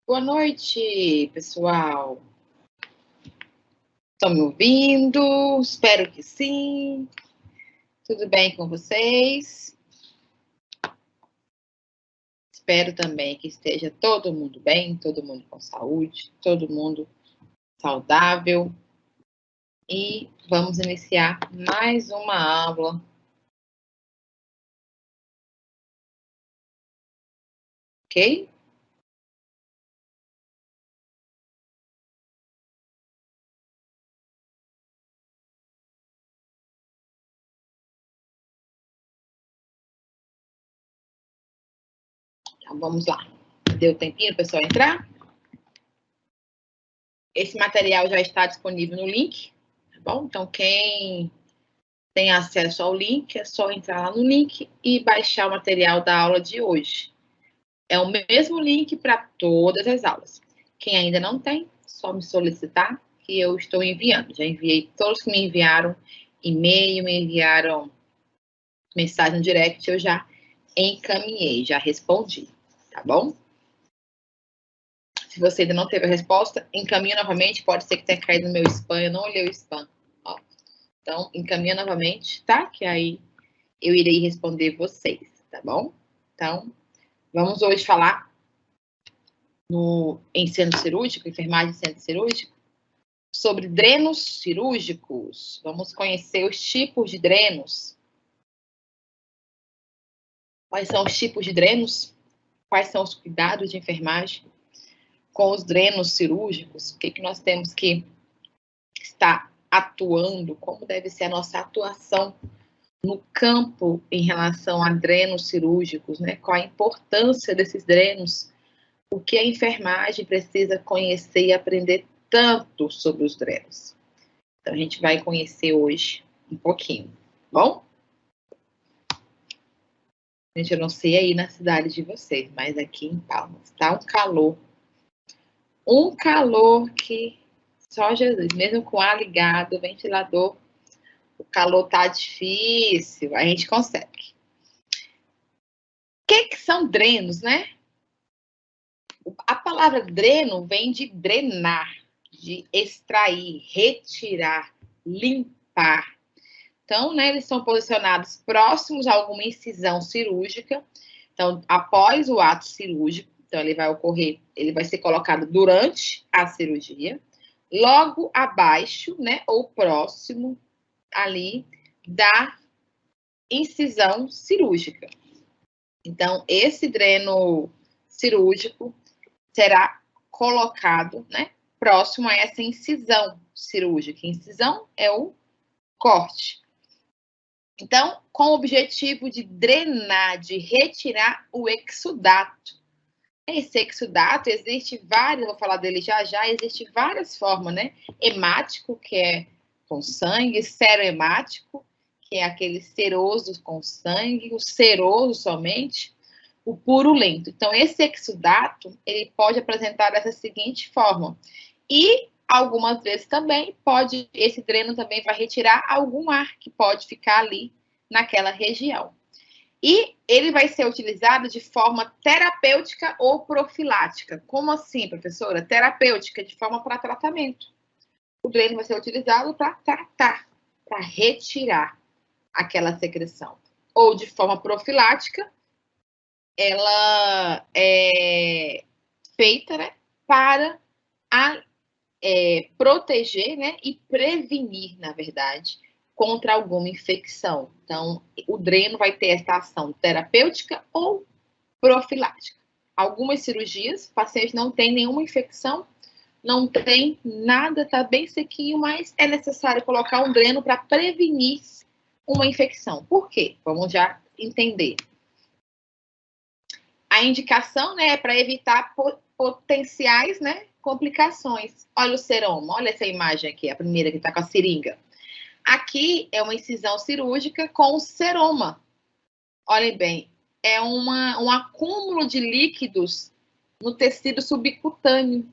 Boa noite, pessoal. Estão me ouvindo? Espero que sim. Tudo bem com vocês? Espero também que esteja todo mundo bem, todo mundo com saúde, todo mundo saudável. E vamos iniciar mais uma aula. Ok? Então, vamos lá. Deu tempinho, pessoal, entrar? Esse material já está disponível no link, tá bom? Então, quem tem acesso ao link, é só entrar lá no link e baixar o material da aula de hoje. É o mesmo link para todas as aulas. Quem ainda não tem, só me solicitar que eu estou enviando. Já enviei todos que me enviaram e-mail, me enviaram mensagem no direct, eu já encaminhei, já respondi, tá bom? Se você ainda não teve a resposta, encaminha novamente, pode ser que tenha caído no meu spam, eu não olhei o spam. Ó. Então, encaminha novamente, tá? Que aí eu irei responder vocês, tá bom? Então, vamos hoje falar em centro cirúrgico, enfermagem em centro cirúrgico, sobre drenos cirúrgicos. Vamos conhecer os tipos de drenos. Quais são os tipos de drenos? Quais são os cuidados de enfermagem com os drenos cirúrgicos? O que nós temos que estar atuando? Como deve ser a nossa atuação no campo em relação a drenos cirúrgicos, né? Qual a importância desses drenos? O que a enfermagem precisa conhecer e aprender tanto sobre os drenos? Então, a gente vai conhecer hoje um pouquinho, bom? Gente, eu não sei aí na cidade de vocês, mas aqui em Palmas tá um calor. Um calor que só Jesus, mesmo com ar ligado, ventilador, o calor tá difícil, a gente consegue. O que são drenos, né? A palavra dreno vem de drenar, de extrair, retirar, limpar. Então, né, eles são posicionados próximos a alguma incisão cirúrgica. Então, após o ato cirúrgico, então ele vai ser colocado durante a cirurgia, logo abaixo, né, ou próximo ali da incisão cirúrgica. Então, esse dreno cirúrgico será colocado, né, próximo a essa incisão cirúrgica. Incisão é o corte. Então, com o objetivo de drenar, de retirar o exudato. Esse exudato existe várias, vou falar dele já, existe várias formas, né? Hemático, que é com sangue, serohemático, que é aquele seroso com sangue, o seroso somente, o purulento. Então, esse exudato, ele pode apresentar dessa seguinte forma. E algumas vezes também esse dreno também vai retirar algum ar que pode ficar ali naquela região. E ele vai ser utilizado de forma terapêutica ou profilática. Como assim, professora? Terapêutica, de forma para tratamento. O dreno vai ser utilizado para tratar, para retirar aquela secreção. Ou de forma profilática, ela é feita, né, para proteger, né, e prevenir, na verdade, contra alguma infecção. Então, o dreno vai ter essa ação terapêutica ou profilática. Algumas cirurgias, o paciente não tem nenhuma infecção, não tem nada, está bem sequinho, mas é necessário colocar um dreno para prevenir uma infecção. Por quê? Vamos já entender. A indicação, né, é para evitar potenciais, né, complicações. Olha o seroma, olha essa imagem aqui, a primeira que está com a seringa. Aqui é uma incisão cirúrgica com seroma. Olhem bem, é um acúmulo de líquidos no tecido subcutâneo,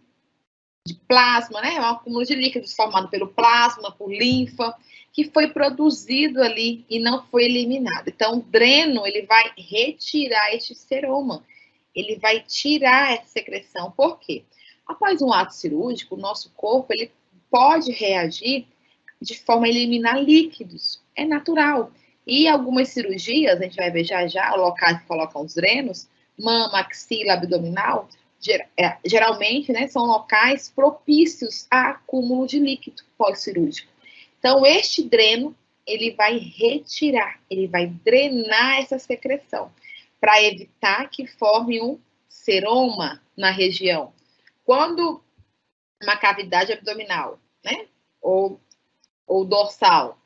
de plasma, né? É um acúmulo de líquidos formado pelo plasma, por linfa, que foi produzido ali e não foi eliminado. Então, o dreno, ele vai retirar este seroma. ele vai tirar essa secreção. Por quê? Após um ato cirúrgico, o nosso corpo ele pode reagir de forma a eliminar líquidos. É natural. E algumas cirurgias, a gente vai ver já já, locais que colocam os drenos, mama, axila, abdominal, geralmente, né, são locais propícios a acúmulo de líquido pós-cirúrgico. Então, este dreno, ele vai retirar, ele vai drenar essa secreção, para evitar que forme um seroma na região. Quando uma cavidade abdominal, né, ou dorsal,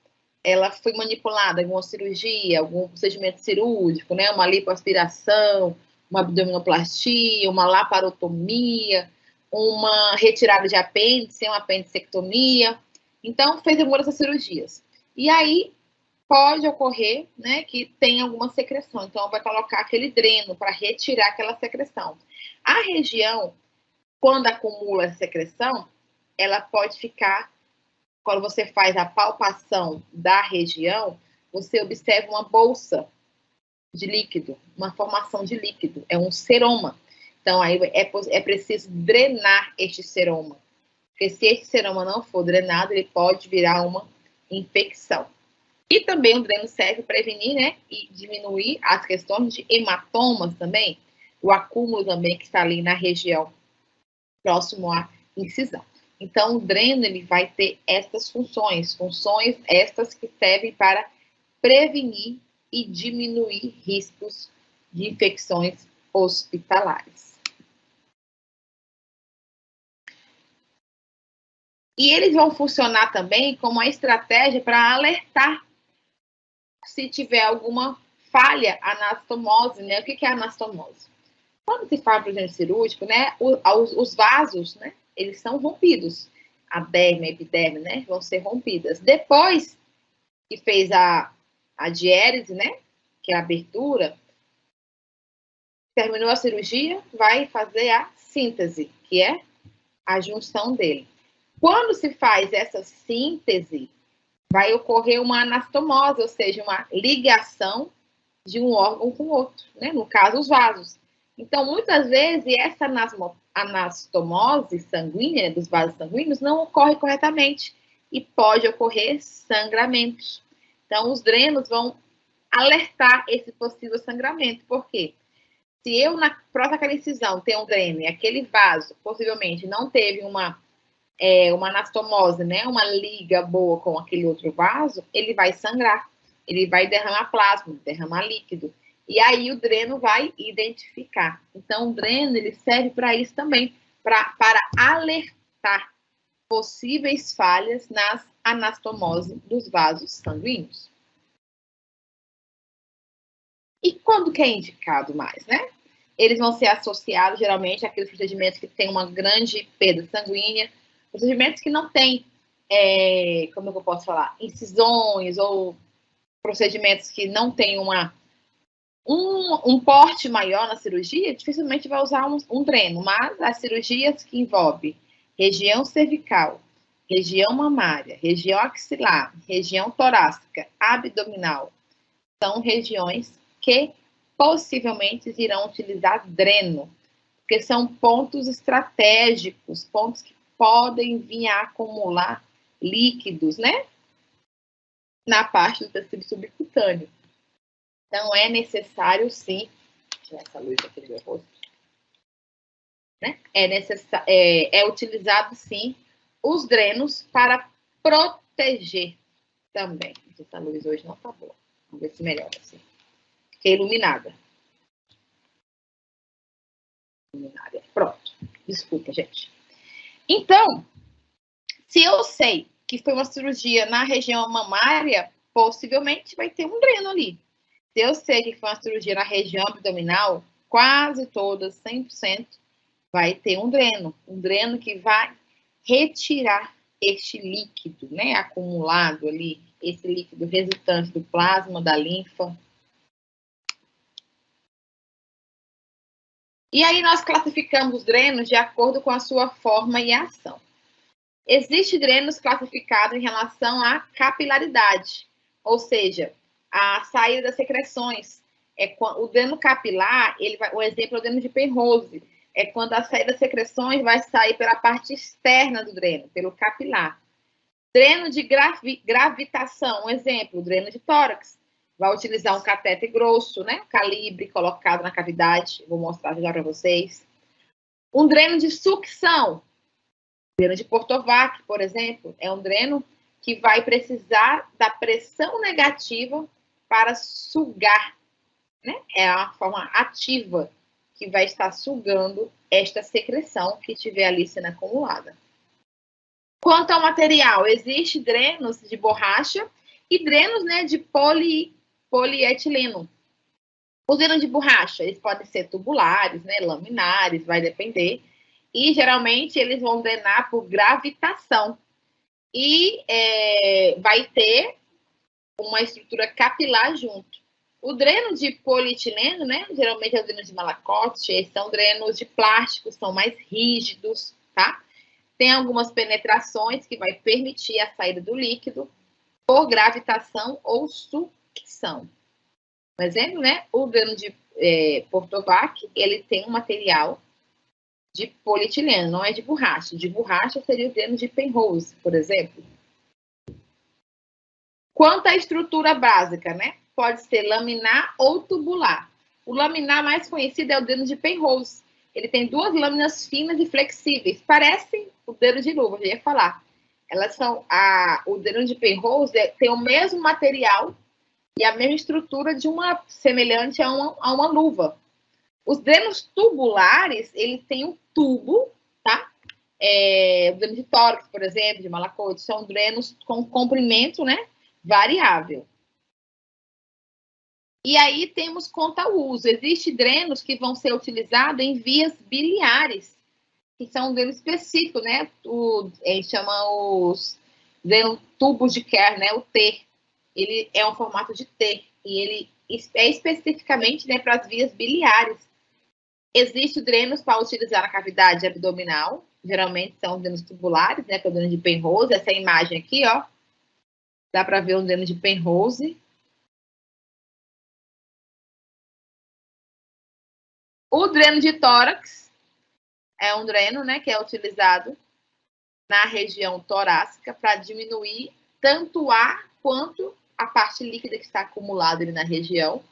ela foi manipulada em alguma cirurgia, algum procedimento cirúrgico, né, uma lipoaspiração, uma abdominoplastia, uma laparotomia, uma retirada de apêndice, uma apendicectomia. Então, fez algumas dessas cirurgias. E aí, pode ocorrer, né, que tem alguma secreção. Então, vai colocar aquele dreno para retirar aquela secreção. A região, quando acumula essa secreção, ela pode ficar, quando você faz a palpação da região, você observa uma bolsa de líquido, uma formação de líquido, é um seroma. Então, aí é preciso drenar este seroma. Porque se esse seroma não for drenado, ele pode virar uma infecção. E também o dreno serve para prevenir, né, e diminuir as questões de hematomas também, o acúmulo também que está ali na região próximo à incisão. Então, o dreno ele vai ter estas funções estas que servem para prevenir e diminuir riscos de infecções hospitalares. E eles vão funcionar também como uma estratégia para alertar se tiver alguma falha anastomose, né? O que é anastomose? Quando se fala para o gênero cirúrgico, né, os vasos, né, eles são rompidos. A derme, a epiderme, né, vão ser rompidas. Depois que fez a diérese, né, que é a abertura, terminou a cirurgia, vai fazer a síntese, que é a junção dele. Quando se faz essa síntese, vai ocorrer uma anastomose, ou seja, uma ligação de um órgão com o outro, né? No caso, os vasos. Então, muitas vezes, essa anastomose sanguínea, dos vasos sanguíneos, não ocorre corretamente e pode ocorrer sangramentos. Então, os drenos vão alertar esse possível sangramento. Por quê? Se eu, na própria incisão, tenho um dreno e aquele vaso, possivelmente, não teve uma anastomose, né? Uma liga boa com aquele outro vaso, ele vai sangrar, ele vai derramar plasma, derramar líquido. E aí o dreno vai identificar. Então, o dreno ele serve para isso também, para alertar possíveis falhas nas anastomose dos vasos sanguíneos. E quando que é indicado mais, né? Eles vão ser associados, geralmente, àqueles procedimentos que têm uma grande perda sanguínea, procedimentos que não têm, como eu posso falar, incisões ou procedimentos que não têm um porte maior na cirurgia, dificilmente vai usar um dreno, mas as cirurgias que envolvem região cervical, região mamária, região axilar, região torácica, abdominal, são regiões que possivelmente irão utilizar dreno, porque são pontos estratégicos, pontos que podem vir a acumular líquidos, né? Na parte do tecido subcutâneo. Então, é necessário, sim, tirar essa luz aqui do meu rosto, né? É utilizado, sim, os drenos para proteger também. Essa luz hoje não tá boa. Vamos ver se melhora assim. Fiquei iluminada. Pronto. Desculpa, gente. Então, se eu sei que foi uma cirurgia na região mamária, possivelmente vai ter um dreno ali. Se eu sei que foi uma cirurgia na região abdominal, quase todas, 100%, vai ter um dreno que vai retirar este líquido, né, acumulado ali, esse líquido resultante do plasma, da linfa. E aí nós classificamos os drenos de acordo com a sua forma e ação. Existem drenos classificados em relação à capilaridade, ou seja, a saída das secreções. O dreno capilar, o exemplo é o dreno de Penrose, é quando a saída das secreções vai sair pela parte externa do dreno, pelo capilar. Dreno de gravitação, um exemplo, dreno de tórax. Vai utilizar um catéter grosso, né? Calibre colocado na cavidade. Vou mostrar já para vocês. Um dreno de sucção. Dreno de Portovac, por exemplo, é um dreno que vai precisar da pressão negativa para sugar, né? É a forma ativa que vai estar sugando esta secreção que estiver ali sendo acumulada. Quanto ao material, existe drenos de borracha e drenos, né, de polietileno. Os drenos de borracha, eles podem ser tubulares, né, laminares, vai depender. E, geralmente, eles vão drenar por gravitação. E vai ter uma estrutura capilar junto. O dreno de polietileno, né, geralmente é o dreno de Malakoff, são drenos de plástico, são mais rígidos, tá? Tem algumas penetrações que vai permitir a saída do líquido por gravitação ou sucção. Por exemplo, né, o dreno de Portovac, ele tem um material de polietileno, não é de borracha. De borracha seria o dreno de Penrose, por exemplo. Quanto à estrutura básica, né, pode ser laminar ou tubular. O laminar mais conhecido é o dreno de Penrose. Ele tem duas lâminas finas e flexíveis. Parecem o dreno de luva, eu ia falar. Elas são o dreno de Penrose tem o mesmo material e a mesma estrutura de uma semelhante a uma luva. Os drenos tubulares, eles têm um tubo, tá? O dreno de tórax, por exemplo, de Malakoff, são drenos com comprimento, né, variável. E aí temos quanto ao uso. Existem drenos que vão ser utilizados em vias biliares, que são um dreno específico, né? A gente chama os drenos tubos de Kerr, né? O T. Ele é um formato de T. E ele é especificamente, né, para as vias biliares. Existem drenos para utilizar na cavidade abdominal. Geralmente são drenos tubulares, né? Que é o dreno de Penrose. Essa imagem aqui, ó. Dá para ver um dreno de Penrose. O dreno de tórax é um dreno, né, que é utilizado na região torácica para diminuir tanto o ar quanto a parte líquida que está acumulada ali na região.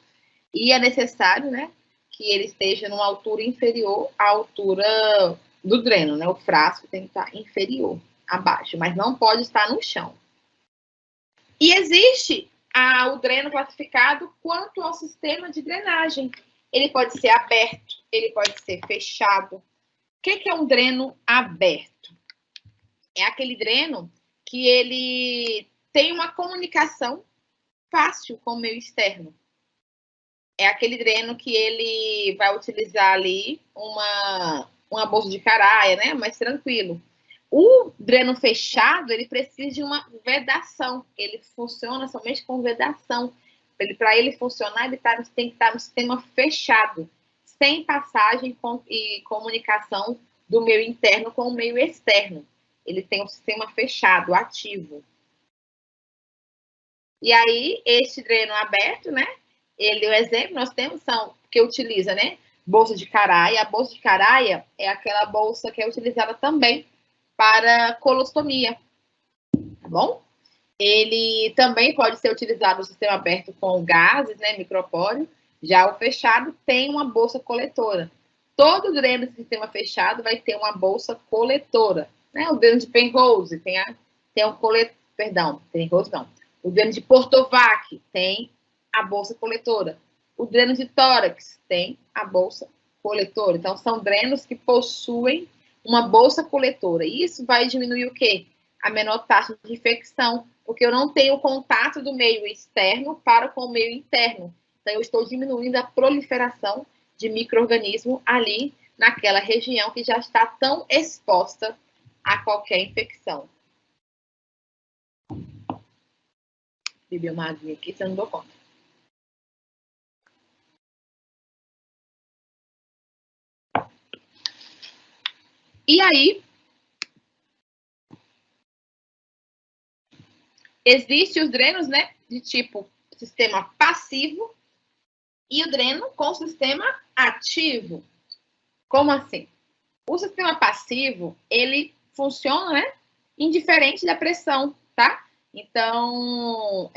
E é necessário, né, que ele esteja numa altura inferior à altura do dreno, né? O frasco tem que estar inferior, abaixo, mas não pode estar no chão. E existe o dreno classificado quanto ao sistema de drenagem. Ele pode ser aberto, ele pode ser fechado. O que é um dreno aberto? É aquele dreno que ele tem uma comunicação fácil com o meio externo. É aquele dreno que ele vai utilizar ali uma bolsa de caraia, né? Mais tranquilo. O dreno fechado, ele precisa de uma vedação. Ele funciona somente com vedação. Para ele funcionar, ele tem que estar no sistema fechado, sem passagem e comunicação do meio interno com o meio externo. Ele tem um sistema fechado, ativo. E aí, este dreno aberto, né? O exemplo nós temos que utiliza, né? Bolsa de caraia. A bolsa de caraia é aquela bolsa que é utilizada também para colostomia, tá bom? Ele também pode ser utilizado no sistema aberto com gases, né, micropóreo. Já o fechado tem uma bolsa coletora. Todo dreno do sistema fechado vai ter uma bolsa coletora, né? O dreno de Penrose tem um coletor, perdão, Penrose não. O dreno de Portovac tem a bolsa coletora. O dreno de tórax tem a bolsa coletora. Então, são drenos que possuem uma bolsa coletora. E isso vai diminuir o quê? A menor taxa de infecção, porque eu não tenho contato do meio externo para com o meio interno. Então, eu estou diminuindo a proliferação de micro-organismo ali naquela região que já está tão exposta a qualquer infecção. Bebi uma aguinha aqui, se eu não dou conta. E aí, existem os drenos, né, de tipo sistema passivo, E o dreno com o sistema ativo. Como assim? O sistema passivo, ele funciona, né, indiferente da pressão, tá? Então,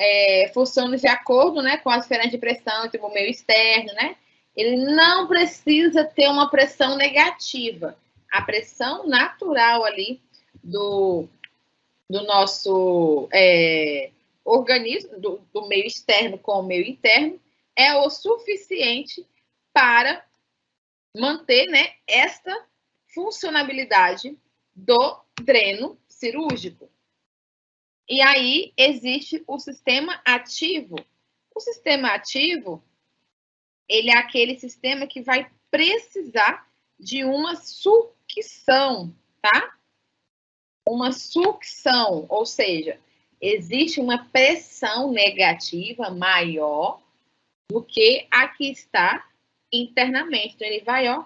funciona de acordo, né, com a diferença de pressão entre o meio externo, né? Ele não precisa ter uma pressão negativa. A pressão natural ali do nosso organismo, do meio externo com o meio interno, é o suficiente para manter, né, esta funcionabilidade do dreno cirúrgico. E aí existe o sistema ativo. O sistema ativo, ele é aquele sistema que vai precisar de uma sucção, tá? Uma sucção, ou seja, existe uma pressão negativa maior do que a que está internamente. Então, ele vai, ó,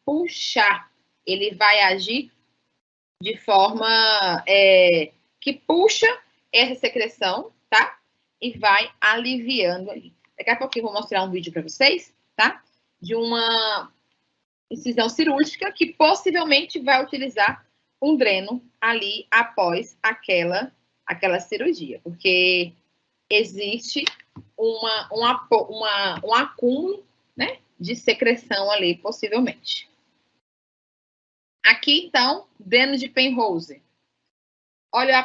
puxar. Ele vai agir de forma que puxa essa secreção, tá? E vai aliviando ali. Daqui a pouquinho eu vou mostrar um vídeo para vocês, tá? De uma incisão cirúrgica que possivelmente vai utilizar um dreno ali após aquela cirurgia, porque existe um acúmulo, né, de secreção ali, possivelmente. Aqui, então, dreno de Penrose. Olha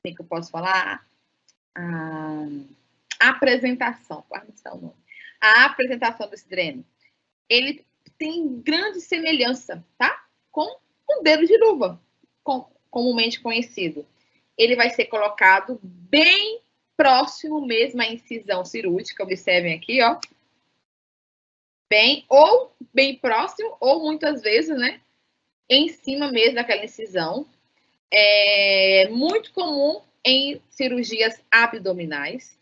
como é que eu posso falar? A apresentação. A apresentação desse dreno. Ele tem grande semelhança, tá? Com um dedo de luva, comumente conhecido. Ele vai ser colocado bem próximo mesmo à incisão cirúrgica. Observem aqui, ó. Bem próximo, ou muitas vezes, né? Em cima mesmo daquela incisão. É muito comum em cirurgias abdominais.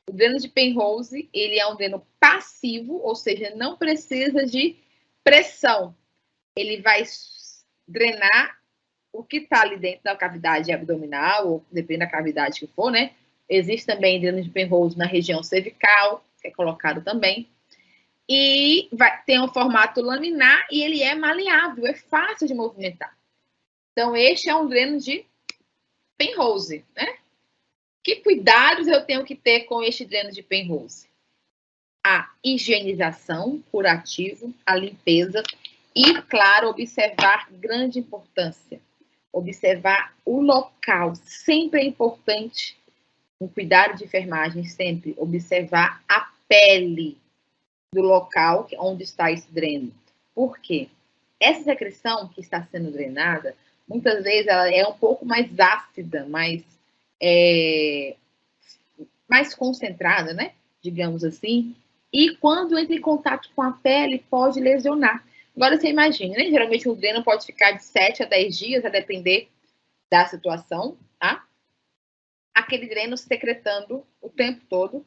O dreno de Penrose, ele é um dreno passivo, ou seja, não precisa de pressão. Ele vai drenar o que está ali dentro da cavidade abdominal, ou depende da cavidade que for, né? Existe também dreno de Penrose na região cervical, que é colocado também. E tem um formato laminar e ele é maleável, é fácil de movimentar. Então, este é um dreno de Penrose, né? Que cuidados eu tenho que ter com este dreno de Penrose? A higienização, curativo, a limpeza e, claro, observar grande importância. Observar o local, sempre é importante, no cuidado de enfermagem, sempre observar a pele do local onde está esse dreno. Por quê? Essa secreção que está sendo drenada, muitas vezes ela é um pouco mais ácida, mais concentrada, né? Digamos assim. E quando entra em contato com a pele, pode lesionar. Agora, você imagina, né? Geralmente o dreno pode ficar de 7 a 10 dias, a depender da situação, tá? Aquele dreno secretando o tempo todo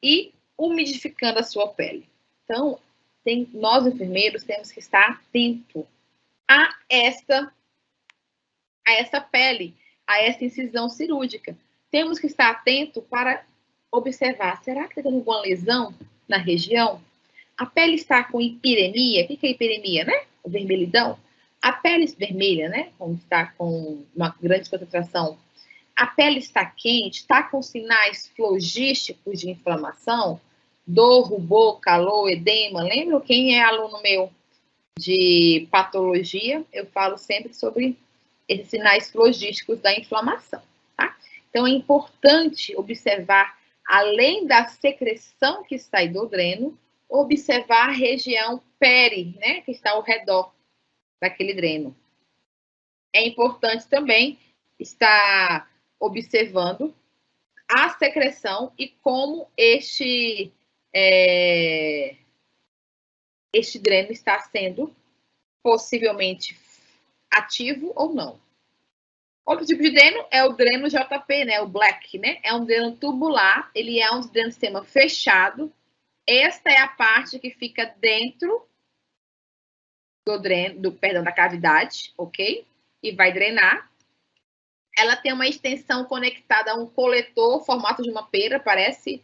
e umidificando a sua pele. Então, nós enfermeiros temos que estar atento a essa pele, a essa incisão cirúrgica. Temos que estar atento para observar, será que está tendo alguma lesão na região? A pele está com hiperemia? O que é hiperemia, né? O vermelhidão. A pele vermelha, né? Quando está com uma grande concentração. A pele está quente, está com sinais flogísticos de inflamação, dor, rubor, calor, edema. Lembra quem é aluno meu de patologia? Eu falo sempre sobre esses sinais flogísticos da inflamação, tá? Então, é importante observar, além da secreção que sai do dreno, observar a região peri, né, que está ao redor daquele dreno. É importante também estar observando a secreção e como este dreno está sendo possivelmente ativo ou não. Outro tipo de dreno é o dreno JP, né? O black, né? É um dreno tubular, ele é um dreno de sistema fechado. Esta é a parte que fica dentro do dreno, da cavidade, ok? E vai drenar. Ela tem uma extensão conectada a um coletor, formato de uma pera, parece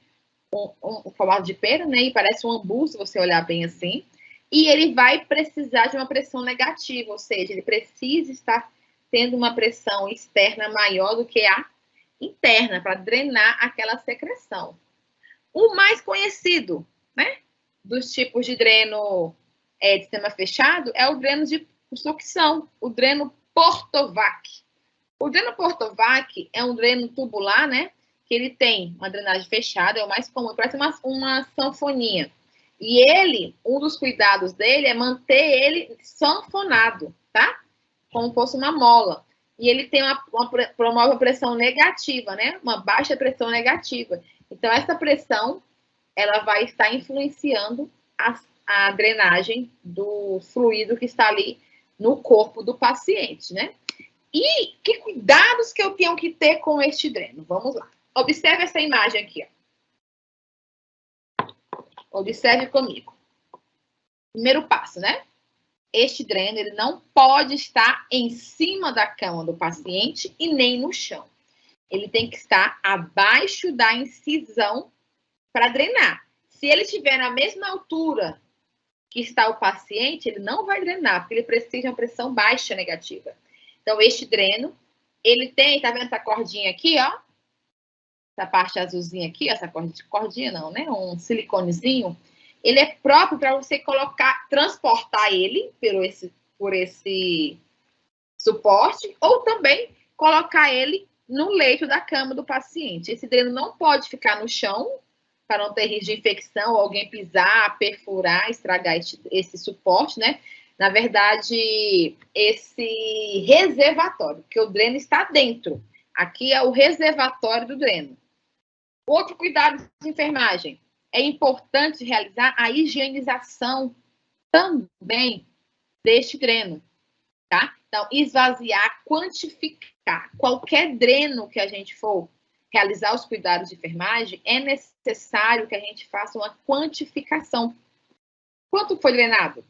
um formato de pera, né? E parece um ambu, se você olhar bem assim. E ele vai precisar de uma pressão negativa, ou seja, ele precisa estar tendo uma pressão externa maior do que a interna, para drenar aquela secreção. O mais conhecido, né, dos tipos de dreno de sistema fechado é o dreno de sucção, o dreno Portovac. O dreno Portovac é um dreno tubular, né, que ele tem uma drenagem fechada, é o mais comum, parece uma sanfoninha. E ele, um dos cuidados dele é manter ele sanfonado, tá? Como fosse uma mola. E ele tem promove uma pressão negativa, né? Uma baixa pressão negativa. Então, essa pressão, ela vai estar influenciando a drenagem do fluido que está ali no corpo do paciente, né? E que cuidados que eu tenho que ter com este dreno? Vamos lá. Observe essa imagem aqui, ó. Observe comigo. Primeiro passo, né? Este dreno ele não pode estar em cima da cama do paciente e nem no chão. Ele tem que estar abaixo da incisão para drenar. Se ele estiver na mesma altura que está o paciente, ele não vai drenar, porque ele precisa de uma pressão baixa negativa. Então, este dreno, ele tem, tá vendo essa cordinha aqui, ó? Essa parte azulzinha aqui, essa cordinha não, né? Um siliconezinho. Ele é próprio para você colocar, transportar ele por esse suporte, ou também colocar ele no leito da cama do paciente. Esse dreno não pode ficar no chão, para não ter risco de infecção, ou alguém pisar, perfurar, estragar esse suporte, né? Na verdade, esse reservatório, que o dreno está dentro. Aqui é o reservatório do dreno. Outro cuidado de enfermagem. É importante realizar a higienização também deste dreno, tá? Então, esvaziar, quantificar. Qualquer dreno que a gente for realizar os cuidados de enfermagem, é necessário que a gente faça uma quantificação. Quanto foi drenado?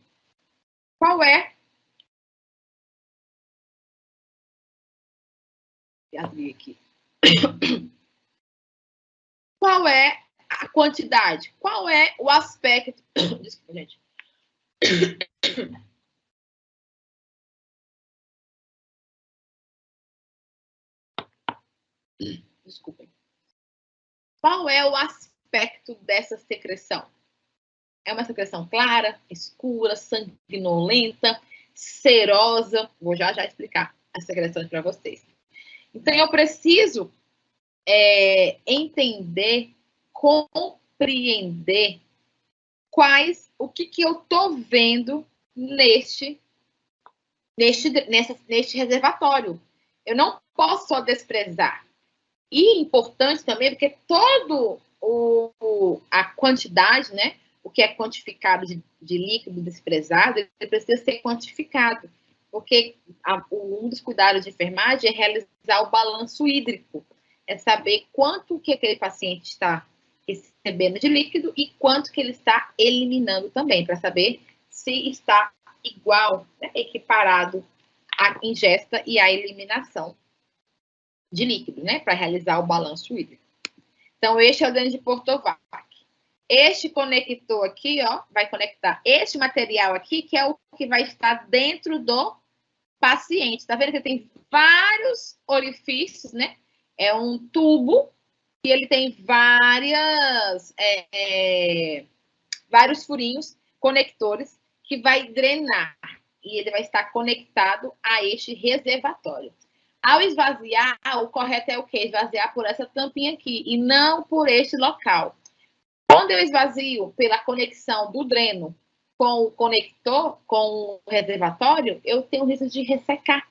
Qual é? Abri aqui. Qual é a quantidade? Qual é o aspecto? Desculpa, gente. Desculpem. Qual é o aspecto dessa secreção? É uma secreção clara, escura, sanguinolenta, serosa? Vou já explicar as secreções para vocês. Então, eu preciso entender, compreender o que eu estou vendo neste reservatório. Eu não posso só desprezar. E importante também, porque a quantidade, né? O que é quantificado de líquido desprezado, ele precisa ser quantificado. Porque um dos cuidados de enfermagem é realizar o balanço hídrico. É saber quanto que aquele paciente está recebendo de líquido e quanto que ele está eliminando também, para saber se está igual, né, equiparado a ingesta e a eliminação de líquido, né, para realizar o balanço hídrico. Então, este é o dreno de Portovac. Este conector aqui, ó, vai conectar este material aqui, que é o que vai estar dentro do paciente. Tá vendo que tem vários orifícios, né? É um tubo e ele tem vários furinhos conectores que vai drenar e ele vai estar conectado a este reservatório. Ao esvaziar, o correto é o quê? Esvaziar por essa tampinha aqui e não por este local. Quando eu esvazio pela conexão do dreno com o conector, com o reservatório, eu tenho risco de ressecar.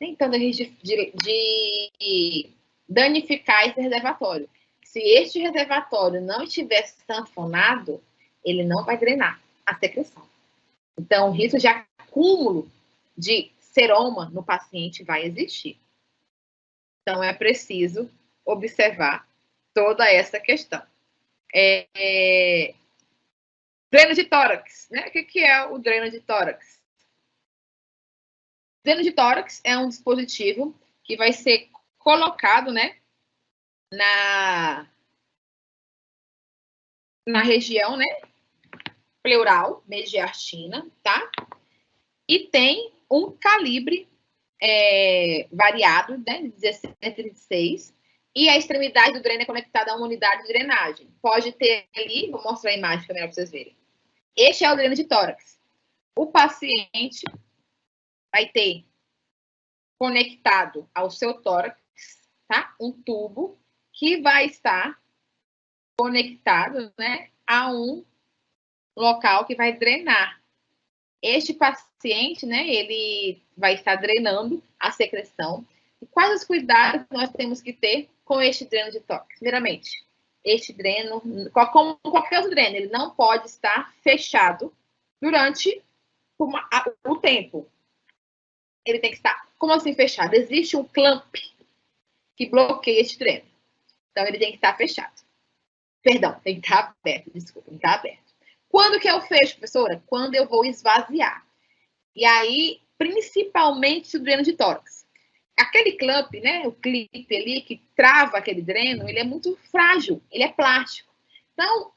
Então, tem risco de danificar esse reservatório. Se este reservatório não estiver sanfonado, ele não vai drenar a secreção. Então, o risco de acúmulo de seroma no paciente vai existir. Então, é preciso observar toda essa questão. Dreno de tórax, né? O que é o dreno de tórax? O dreno de tórax é um dispositivo que vai ser colocado, né, na região, né, pleural, mediastina, tá? E tem um calibre variado, né, 17 a 36, e a extremidade do dreno é conectada a uma unidade de drenagem. Pode ter ali, vou mostrar a imagem também para vocês verem. Este é o dreno de tórax. O paciente vai ter conectado ao seu tórax, tá? Um tubo que vai estar conectado, né, a um local que vai drenar. Este paciente, né, ele vai estar drenando a secreção. E quais os cuidados nós temos que ter com este dreno de tórax? Primeiramente, este dreno, como qualquer outro dreno, ele não pode estar fechado durante o tempo. Ele tem que estar, como assim fechado? Existe um clamp que bloqueia este dreno. Então, ele tem que estar fechado. Perdão, tem que estar aberto, desculpa, tem que estar aberto. Quando que eu fecho, professora? Quando eu vou esvaziar. E aí, principalmente o dreno de tórax. Aquele clamp, né, o clipe ali que trava aquele dreno, ele é muito frágil, ele é plástico. Então,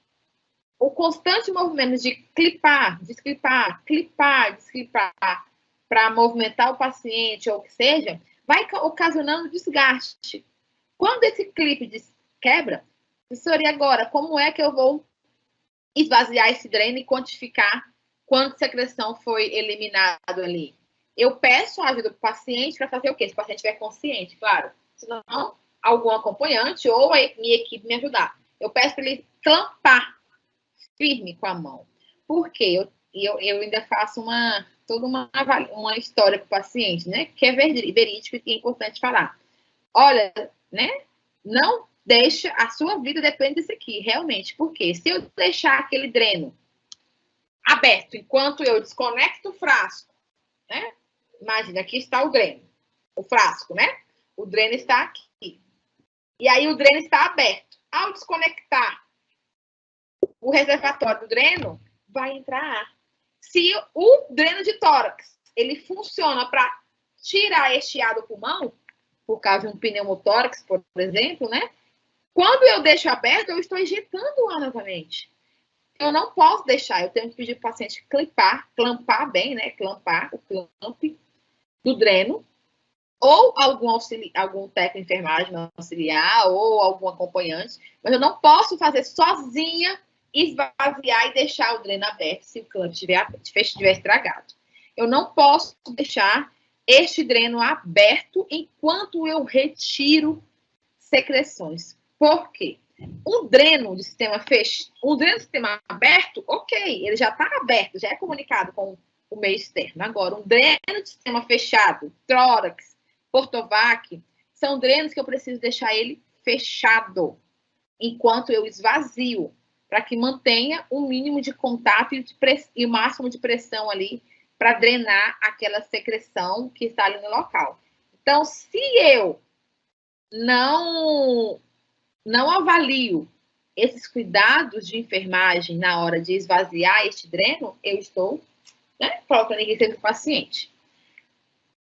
o constante movimento de clipar, desclipar, clipar, desclipar, para movimentar o paciente ou o que seja, vai ocasionando desgaste. Quando esse clipe quebra, professor, e agora, como é que eu vou esvaziar esse dreno e quantificar quanto secreção foi eliminado ali? Eu peço a ajuda do paciente para fazer o quê? Se o paciente estiver consciente, claro. Se não, algum acompanhante ou a minha equipe me ajudar. Eu peço para ele clampar firme com a mão. Por quê? Eu ainda faço toda uma história com o paciente, né? Que é verídico e é importante falar. Olha, né? Não deixa, a sua vida depende disso aqui, realmente. Porque se eu deixar aquele dreno aberto enquanto eu desconecto o frasco, né? Imagina, aqui está o dreno, o frasco, né? O dreno está aqui. E aí o dreno está aberto. Ao desconectar o reservatório do dreno, vai entrar ar. Se o dreno de tórax, ele funciona para tirar este ar do pulmão, por causa de um pneumotórax, por exemplo, né? Quando eu deixo aberto, eu estou injetando o ar novamente. Eu não posso deixar, eu tenho que pedir para o paciente clampar bem, né? Clampar o clamp do dreno, ou algum técnico de enfermagem auxiliar, ou algum acompanhante, mas eu não posso fazer sozinha, esvaziar e deixar o dreno aberto se o clamp estiver estragado. Eu não posso deixar este dreno aberto enquanto eu retiro secreções. Por quê? Um dreno de sistema aberto, ok, ele já está aberto, já é comunicado com o meio externo. Agora, um dreno de sistema fechado, tórax, Portovac, são drenos que eu preciso deixar ele fechado enquanto eu esvazio, para que mantenha um mínimo de contato e o máximo de pressão ali para drenar aquela secreção que está ali no local. Então, se eu não avalio esses cuidados de enfermagem na hora de esvaziar este dreno, eu estou, né, colocando em risco o paciente.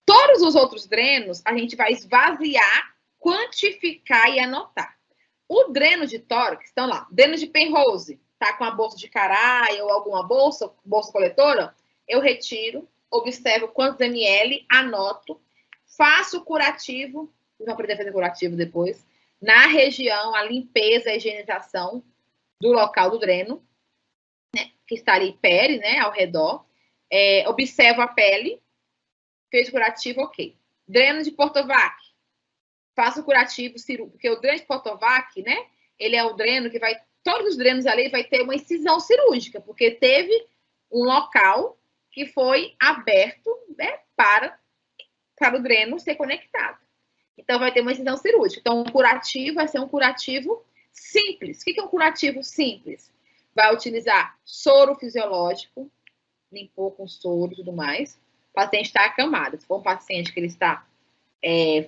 Todos os outros drenos, a gente vai esvaziar, quantificar e anotar. O dreno de tórax, então lá, dreno de Penrose, tá com a bolsa de caralho ou alguma bolsa coletora, eu retiro, observo quantos ml, anoto, faço o curativo, vou aprender a fazer curativo depois, na região, a limpeza, a higienização do local do dreno, né, que está ali pele, né, ao redor, observo a pele, fez curativo, ok. Dreno de Portovac, faço curativo cirúrgico, porque o dreno de Portovac, né, ele é o dreno que vai, todos os drenos ali vai ter uma incisão cirúrgica, porque teve um local que foi aberto, né, para o dreno ser conectado. Então, vai ter uma incisão cirúrgica. Então, o curativo vai ser um curativo simples. O que é um curativo simples? Vai utilizar soro fisiológico, limpou com soro e tudo mais. O paciente está acamado. Se for um paciente que ele está,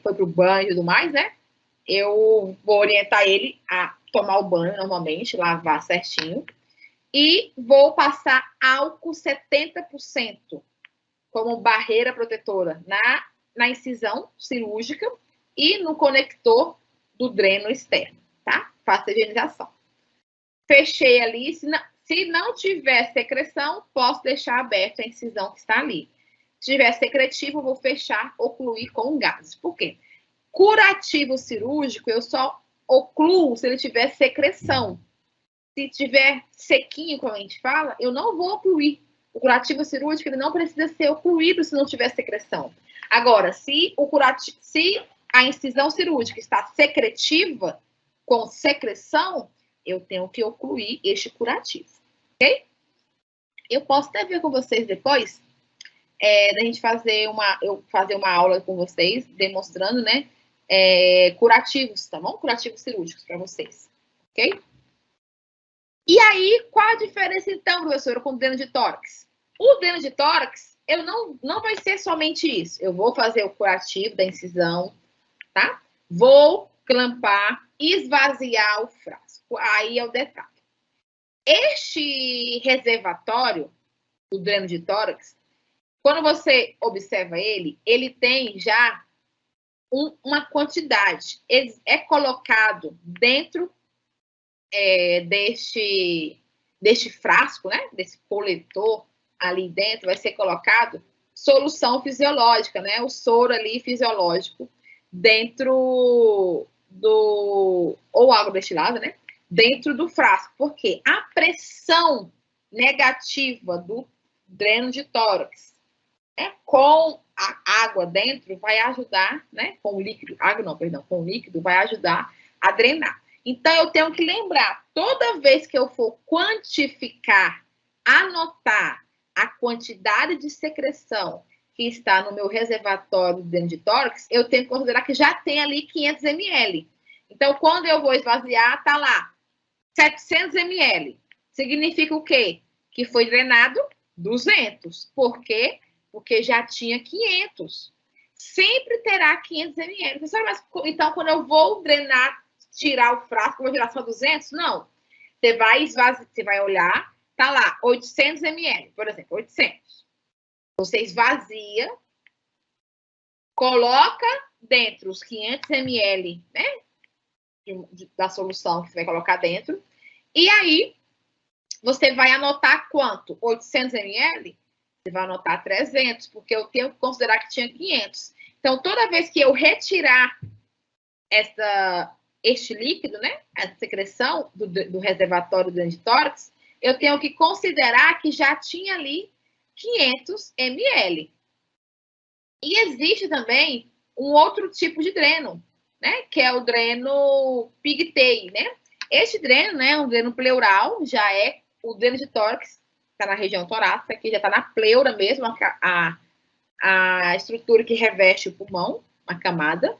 foi para o banho e tudo mais, né? Eu vou orientar ele a tomar o banho normalmente, lavar certinho. E vou passar álcool 70% como barreira protetora na incisão cirúrgica e no conector do dreno externo, tá? Faço a higienização. fechei ali. Se não tiver secreção, posso deixar aberta a incisão que está ali. Se tiver secretivo, eu vou fechar, ocluir com gases. Por quê? Curativo cirúrgico, eu só ocluo se ele tiver secreção. Se tiver sequinho, como a gente fala, eu não vou ocluir. O curativo cirúrgico ele não precisa ser ocluído se não tiver secreção. Agora, se a incisão cirúrgica está secretiva, com secreção, eu tenho que ocluir este curativo, ok? Eu posso até ver com vocês depois, da gente fazer uma aula com vocês, demonstrando, né, curativos, tá bom? Curativos cirúrgicos para vocês, ok? E aí, qual a diferença, então, professora, com o dreno de tórax? O dreno de tórax, eu não vai ser somente isso. Eu vou fazer o curativo da incisão, tá? Vou clampar, esvaziar o frasco. Aí é o detalhe. Este reservatório, do dreno de tórax, quando você observa ele, ele tem já uma quantidade. Ele é colocado dentro deste frasco, né? Desse coletor ali dentro, vai ser colocado solução fisiológica, né? O soro ali fisiológico dentro ou água destilada, né? Dentro do frasco. Porque a pressão negativa do dreno de tórax, né, com a água dentro, vai ajudar, né? Com o líquido, com o líquido, vai ajudar a drenar. Então, eu tenho que lembrar, toda vez que eu for quantificar, anotar a quantidade de secreção que está no meu reservatório dentro de tórax, eu tenho que considerar que já tem ali 500 ml. Então, quando eu vou esvaziar, tá lá 700 ml. Significa o quê? Que foi drenado 200. Por quê? Porque já tinha 500. Sempre terá 500 ml. Mas, então, quando eu vou drenar, tirar o frasco, vou virar só 200? Não. Você vai olhar, tá lá, 800 ml, por exemplo, 800. Você esvazia, coloca dentro os 500 ml, né, da solução que você vai colocar dentro, e aí você vai anotar quanto? 800 ml? Você vai anotar 300, porque eu tenho que considerar que tinha 500. Então, toda vez que eu retirar este líquido, né, a secreção do reservatório do tórax, eu tenho que considerar que já tinha ali 500 ml. E existe também um outro tipo de dreno, né, que é o dreno Pigtail, né? Este dreno, né, é um dreno pleural, já é o dreno de tórax, está na região torácica, aqui já está na pleura mesmo, a estrutura que reveste o pulmão, a camada.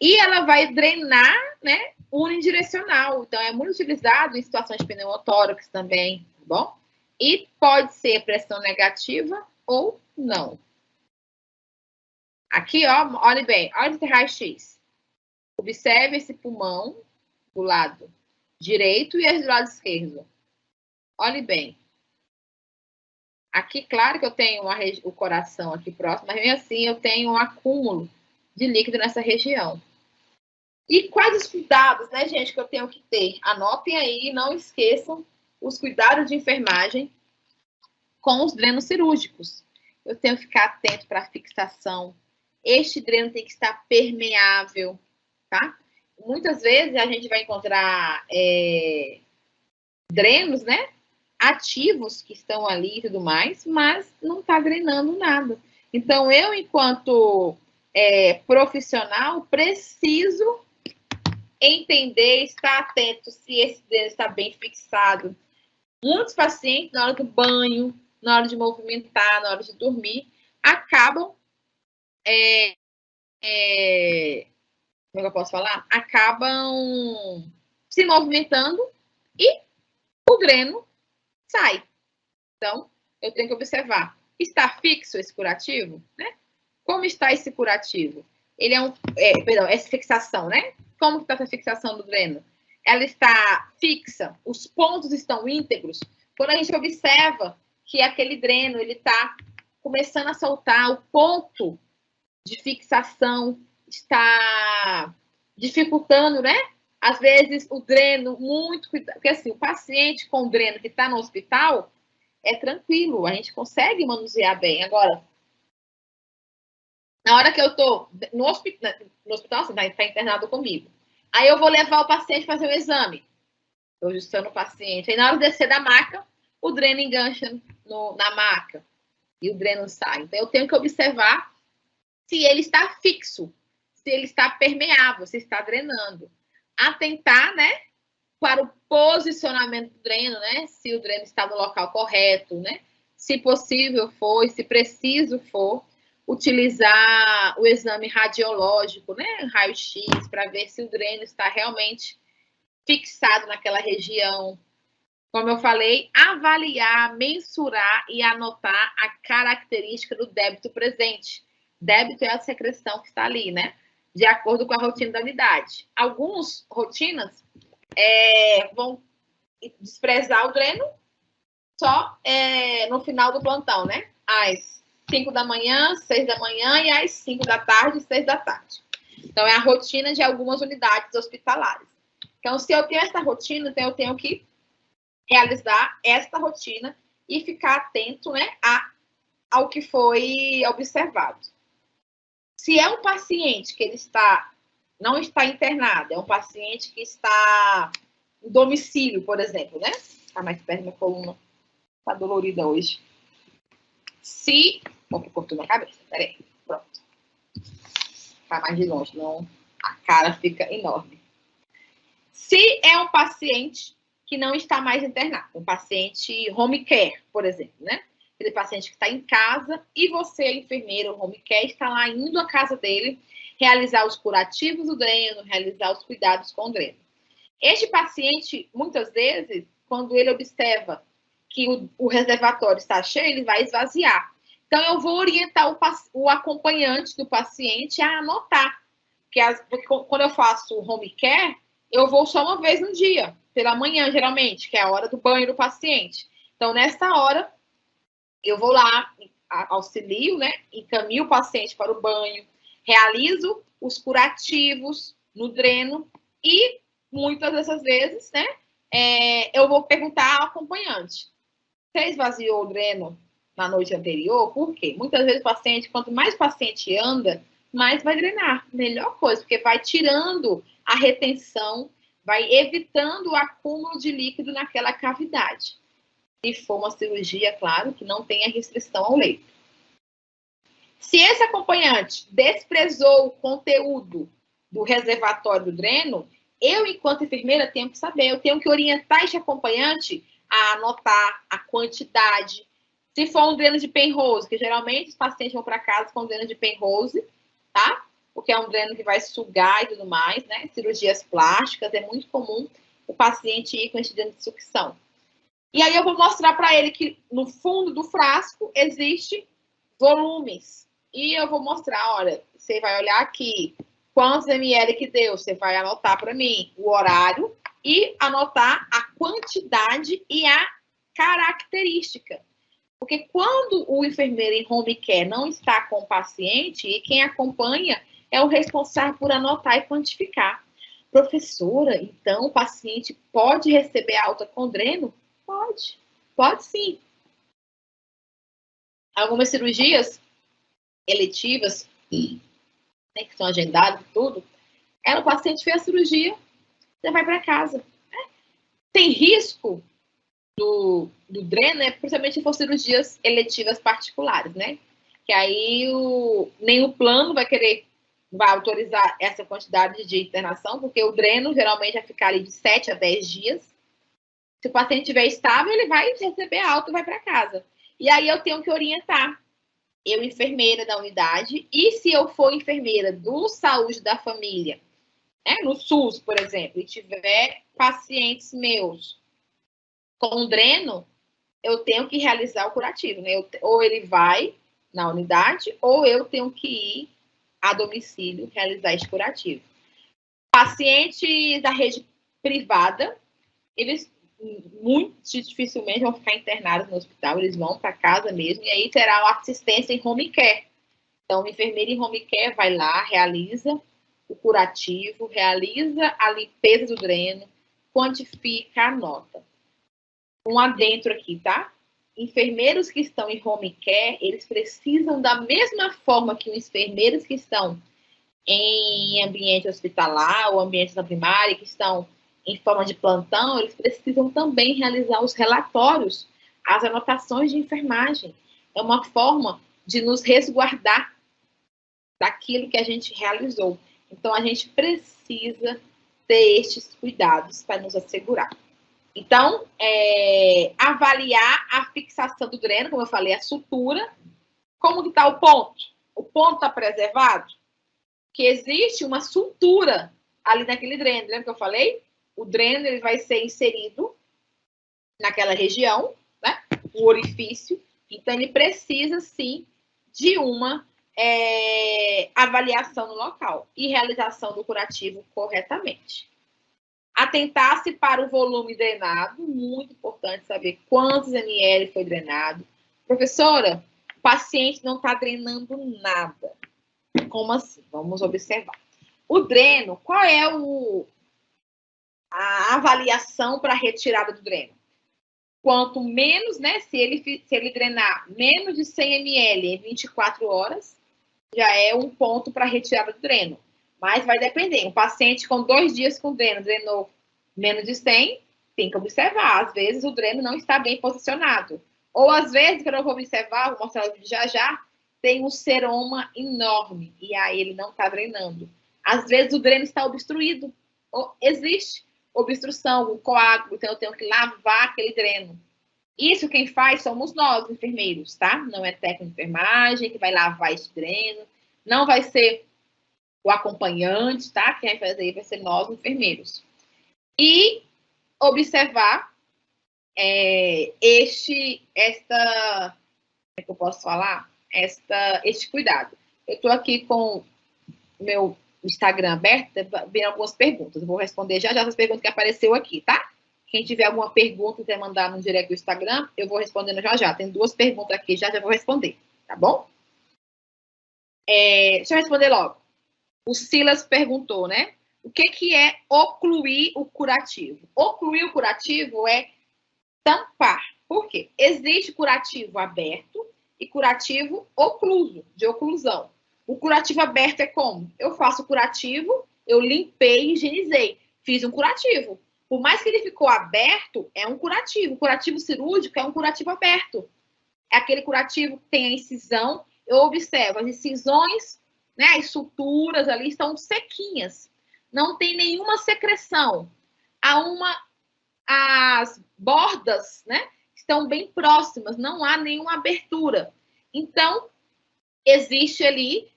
E ela vai drenar, né, unidirecional. Então, é muito utilizado em situações de pneumotórax também, tá bom? E pode ser pressão negativa ou não. Aqui, ó, olhe bem, olha esse raio-x. Observe esse pulmão do lado direito e do lado esquerdo. Olhe bem. Aqui, claro que eu tenho o coração aqui próximo, mas mesmo assim eu tenho um acúmulo de líquido nessa região. E quais os cuidados, né, gente, que eu tenho que ter? Anotem aí, não esqueçam os cuidados de enfermagem com os drenos cirúrgicos. Eu tenho que ficar atento para a fixação. Este dreno tem que estar permeável, tá? Muitas vezes a gente vai encontrar drenos, né, ativos que estão ali e tudo mais, mas não está drenando nada. Então, eu, enquanto profissional, preciso entender, estar atento se esse dreno está bem fixado. Muitos pacientes, na hora do banho, na hora de movimentar, na hora de dormir, acabam, como eu posso falar? Acabam se movimentando e o dreno sai. Então, eu tenho que observar. Está fixo esse curativo? Né? Como está esse curativo? Ele é essa fixação, né? Como está essa fixação do dreno? Ela está fixa? Os pontos estão íntegros? Quando a gente observa que aquele dreno ele está começando a soltar, o ponto de fixação está dificultando, né? Às vezes, o dreno, muito cuidado. Porque, assim, o paciente com dreno que está no hospital é tranquilo, a gente consegue manusear bem. Agora, na hora que eu estou no hospital, assim, está internado comigo, aí eu vou levar o paciente fazer o exame. Estou ajustando o paciente. Aí, na hora de descer da maca, o dreno engancha na maca e o dreno sai. Então, eu tenho que observar se ele está fixo, se ele está permeável, se está drenando. Atentar, né, para o posicionamento do dreno, né, se o dreno está no local correto, né, se possível for, e se preciso for, utilizar o exame radiológico, né, raio-x, para ver se o dreno está realmente fixado naquela região. Como eu falei, avaliar, mensurar e anotar a característica do débito presente. Débito é a secreção que está ali, né? De acordo com a rotina da unidade. Algumas rotinas vão desprezar o dreno só no final do plantão, né? Às 5 da manhã, 6 da manhã e às 5 da tarde, 6 da tarde. Então, é a rotina de algumas unidades hospitalares. Então, se eu tenho essa rotina, então eu tenho que realizar esta rotina e ficar atento, né, ao que foi observado. Se é um paciente que não está internado, é um paciente que está em domicílio, por exemplo, né? Tá mais perto da minha coluna. Tá dolorida hoje. Opa, cortou minha cabeça. Peraí. Pronto. Tá mais de longe, não. A cara fica enorme. Se é um paciente que não está mais internado, um paciente home care, por exemplo, né? Aquele paciente que está em casa e você, enfermeiro home care, está lá indo à casa dele realizar os curativos do dreno, realizar os cuidados com o dreno. Este paciente, muitas vezes, quando ele observa que o reservatório está cheio, ele vai esvaziar. Então, eu vou orientar o acompanhante do paciente a anotar. Porque quando eu faço home care, eu vou só uma vez no dia, pela manhã, geralmente, que é a hora do banho do paciente. Então, nessa hora, eu vou lá, auxilio, né? Encaminho o paciente para o banho, realizo os curativos no dreno e, muitas dessas vezes, né? Eu vou perguntar ao acompanhante: você esvaziou o dreno na noite anterior? Por quê? Muitas vezes o paciente, quanto mais o paciente anda, mais vai drenar. Melhor coisa, porque vai tirando a retenção, vai evitando o acúmulo de líquido naquela cavidade. Se for uma cirurgia, claro, que não tenha restrição ao leito. Se esse acompanhante desprezou o conteúdo do reservatório do dreno, eu, enquanto enfermeira, tenho que saber, eu tenho que orientar este acompanhante a anotar a quantidade. Se for um dreno de Penrose, que geralmente os pacientes vão para casa com dreno de Penrose, tá? Porque é um dreno que vai sugar e tudo mais, né? Cirurgias plásticas, é muito comum o paciente ir com esse dreno de sucção. E aí eu vou mostrar para ele que no fundo do frasco existe volumes. E eu vou mostrar, olha, você vai olhar aqui quantos ml que deu, você vai anotar para mim o horário e anotar a quantidade e a característica. Porque quando o enfermeiro em home care não está com o paciente, e quem acompanha é o responsável por anotar e quantificar. Professora, então o paciente pode receber alta com dreno? Pode sim. Algumas cirurgias eletivas, né, que são agendadas e tudo, o paciente fez a cirurgia, você vai para casa. Tem risco do dreno, né, principalmente se for cirurgias eletivas particulares, né? Que aí nem o plano vai autorizar essa quantidade de internação, porque o dreno geralmente vai ficar ali de 7 a 10 dias. Se o paciente estiver estável, ele vai receber alta e vai para casa. E aí eu tenho que orientar, eu, enfermeira da unidade, e se eu for enfermeira do Saúde da Família, né, no SUS, por exemplo, e tiver pacientes meus com dreno, eu tenho que realizar o curativo, né? Ou ele vai na unidade, ou eu tenho que ir a domicílio realizar esse curativo. Pacientes da rede privada, eles muito dificilmente vão ficar internados no hospital, eles vão para casa mesmo, e aí terá uma assistência em home care. Então, o enfermeiro em home care vai lá, realiza o curativo, realiza a limpeza do dreno, quantifica a nota. Um adentro aqui, tá? Enfermeiros que estão em home care, eles precisam da mesma forma que os enfermeiros que estão em ambiente hospitalar ou ambiente da primária, que estão em forma de plantão, eles precisam também realizar os relatórios, as anotações de enfermagem. É uma forma de nos resguardar daquilo que a gente realizou. Então, a gente precisa ter estes cuidados para nos assegurar. Então, avaliar a fixação do dreno, como eu falei, a sutura. Como que está o ponto? O ponto está preservado? Que existe uma sutura ali naquele dreno. Lembra que eu falei? O dreno ele vai ser inserido naquela região, né? O orifício. Então, ele precisa, sim, de uma avaliação no local e realização do curativo corretamente. Atentar-se para o volume drenado, muito importante saber quantos ml foi drenado. Professora, o paciente não está drenando nada. Como assim? Vamos observar. O dreno, qual é a avaliação para a retirada do dreno? Quanto menos, né? Se ele drenar menos de 100 ml em 24 horas, já é um ponto para retirada do dreno. Mas vai depender. Um paciente com 2 dias com dreno, drenou menos de 100, tem que observar. Às vezes o dreno não está bem posicionado. Ou às vezes, que eu vou observar, vou mostrar o vídeo já, tem um seroma enorme e aí ele não está drenando. Às vezes o dreno está obstruído. Ou existe obstrução, um coágulo, então eu tenho que lavar aquele dreno. Isso quem faz somos nós, enfermeiros, tá? Não é técnico de enfermagem que vai lavar esse dreno, não vai ser o acompanhante, tá? Quem vai fazer vai ser nós, enfermeiros. E observar como é que eu posso falar? Este cuidado. Eu estou aqui com o meu Instagram aberto, vendo algumas perguntas. Eu vou responder já as perguntas que apareceu aqui, tá? Quem tiver alguma pergunta e quiser mandar no direct do Instagram, eu vou respondendo já. Tem 2 perguntas aqui, já vou responder, tá bom? Deixa eu responder logo. O Silas perguntou, né? O que é ocluir o curativo? Ocluir o curativo é tampar. Por quê? Existe curativo aberto e curativo ocluso, de oclusão. O curativo aberto é como? Eu faço o curativo, eu limpei, higienizei, fiz um curativo. Por mais que ele ficou aberto, é um curativo. O curativo cirúrgico é um curativo aberto. É aquele curativo que tem a incisão. Eu observo as incisões, né, as suturas ali estão sequinhas. Não tem nenhuma secreção. As bordas, né, estão bem próximas, não há nenhuma abertura. Então, existe ali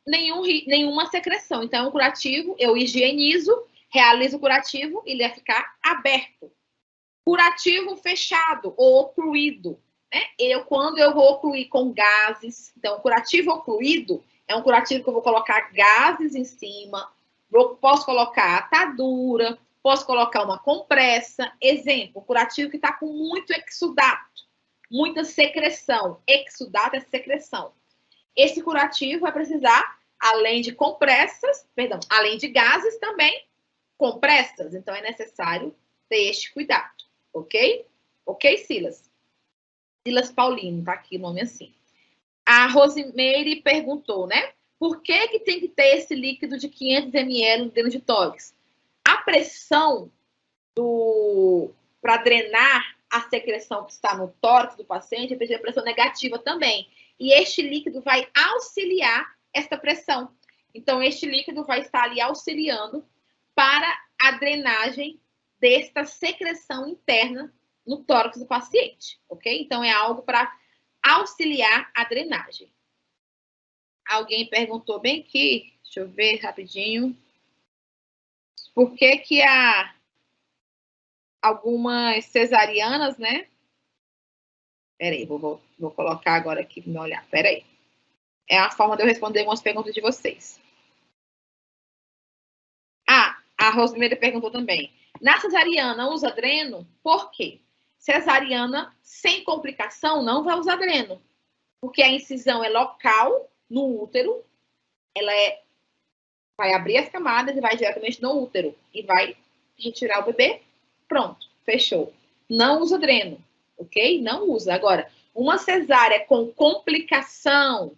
nenhuma secreção. Então, o curativo, eu higienizo, realizo o curativo, ele vai ficar aberto. Curativo fechado ou ocluído, né? Quando eu vou ocluir com gases, então, curativo ocluído é um curativo que eu vou colocar gases em cima, posso colocar atadura, posso colocar uma compressa. Exemplo, curativo que está com muito exudato, muita secreção. Exudato é secreção. Esse curativo vai precisar, além de compressas, além de gases, também compressas. Então, é necessário ter este cuidado, ok? Ok, Silas? Silas Paulino, tá aqui o nome assim. A Rosimeire perguntou, né? Por que tem que ter esse líquido de 500 ml dentro de tórax? A pressão para drenar a secreção que está no tórax do paciente é pressão negativa também. E este líquido vai auxiliar esta pressão. Então, este líquido vai estar ali auxiliando para a drenagem desta secreção interna no tórax do paciente, ok? Então, é algo para auxiliar a drenagem. Alguém perguntou bem aqui, deixa eu ver rapidinho. Por que algumas cesarianas, né? Peraí, vou colocar agora aqui para me olhar. Peraí. É a forma de eu responder algumas perguntas de vocês. A Rosmeira perguntou também. Na cesariana, usa dreno? Por quê? Cesariana, sem complicação, não vai usar dreno. Porque a incisão é local, no útero. Ela Vai abrir as camadas e vai diretamente no útero. E vai retirar o bebê. Pronto, fechou. Não usa dreno, ok? Não usa. Agora, uma cesárea com complicação,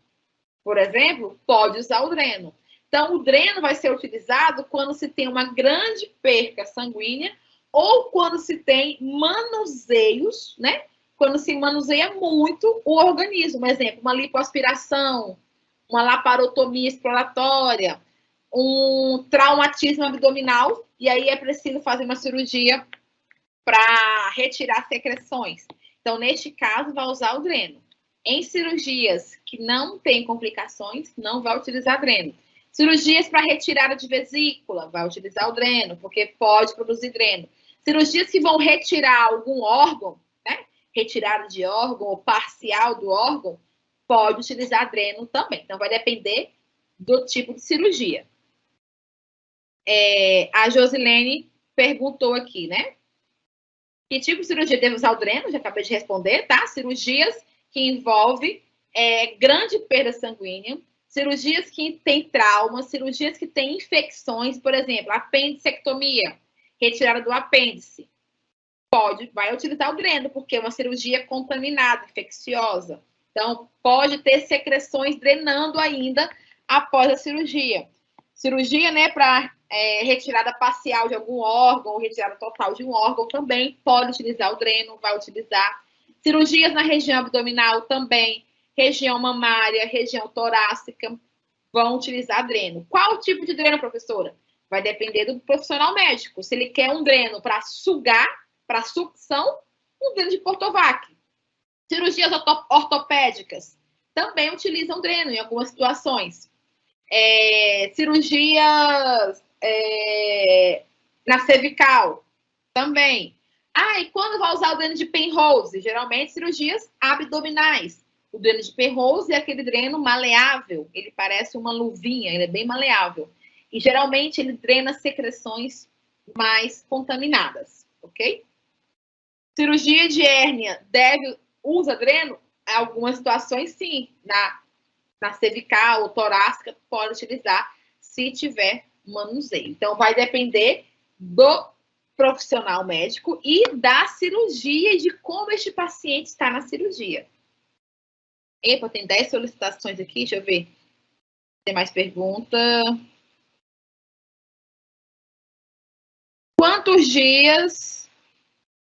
por exemplo, pode usar o dreno. Então, o dreno vai ser utilizado quando se tem uma grande perca sanguínea ou quando se tem manuseios, né? Quando se manuseia muito o organismo. Por exemplo, uma lipoaspiração, uma laparotomia exploratória, um traumatismo abdominal, e aí é preciso fazer uma cirurgia para retirar secreções. Então, neste caso, vai usar o dreno. Em cirurgias que não têm complicações, não vai utilizar dreno. Cirurgias para retirada de vesícula, vai utilizar o dreno, porque pode produzir dreno. Cirurgias que vão retirar algum órgão, né? Retirada de órgão ou parcial do órgão, pode utilizar dreno também. Então, vai depender do tipo de cirurgia. A Josilene perguntou aqui, né? Que tipo de cirurgia deve usar o dreno? Já acabei de responder, tá? Cirurgias que envolvem grande perda sanguínea, cirurgias que têm trauma, cirurgias que têm infecções, por exemplo, apendicectomia, retirada do apêndice. Vai utilizar o dreno, porque é uma cirurgia contaminada, infecciosa. Então, pode ter secreções drenando ainda após a cirurgia. Cirurgia, né, para retirada parcial de algum órgão, ou retirada total de um órgão também, pode utilizar o dreno, vai utilizar. Cirurgias na região abdominal também, região mamária, região torácica, vão utilizar dreno. Qual tipo de dreno, professora? Vai depender do profissional médico. Se ele quer um dreno para sugar, para sucção, um dreno de Portovac. Cirurgias ortopédicas também utilizam dreno em algumas situações. Cirurgias na cervical também. E quando vai usar o dreno de Penrose? Geralmente cirurgias abdominais. O dreno de Penrose é aquele dreno maleável, ele parece uma luvinha, ele é bem maleável. E geralmente ele drena secreções mais contaminadas, ok? Cirurgia de hérnia usa dreno? Em algumas situações, sim. Na cervical ou torácica, pode utilizar se tiver manuseio. Então, vai depender do profissional médico e da cirurgia e de como este paciente está na cirurgia. Epa, tem 10 solicitações aqui, deixa eu ver. Tem mais pergunta? Quantos dias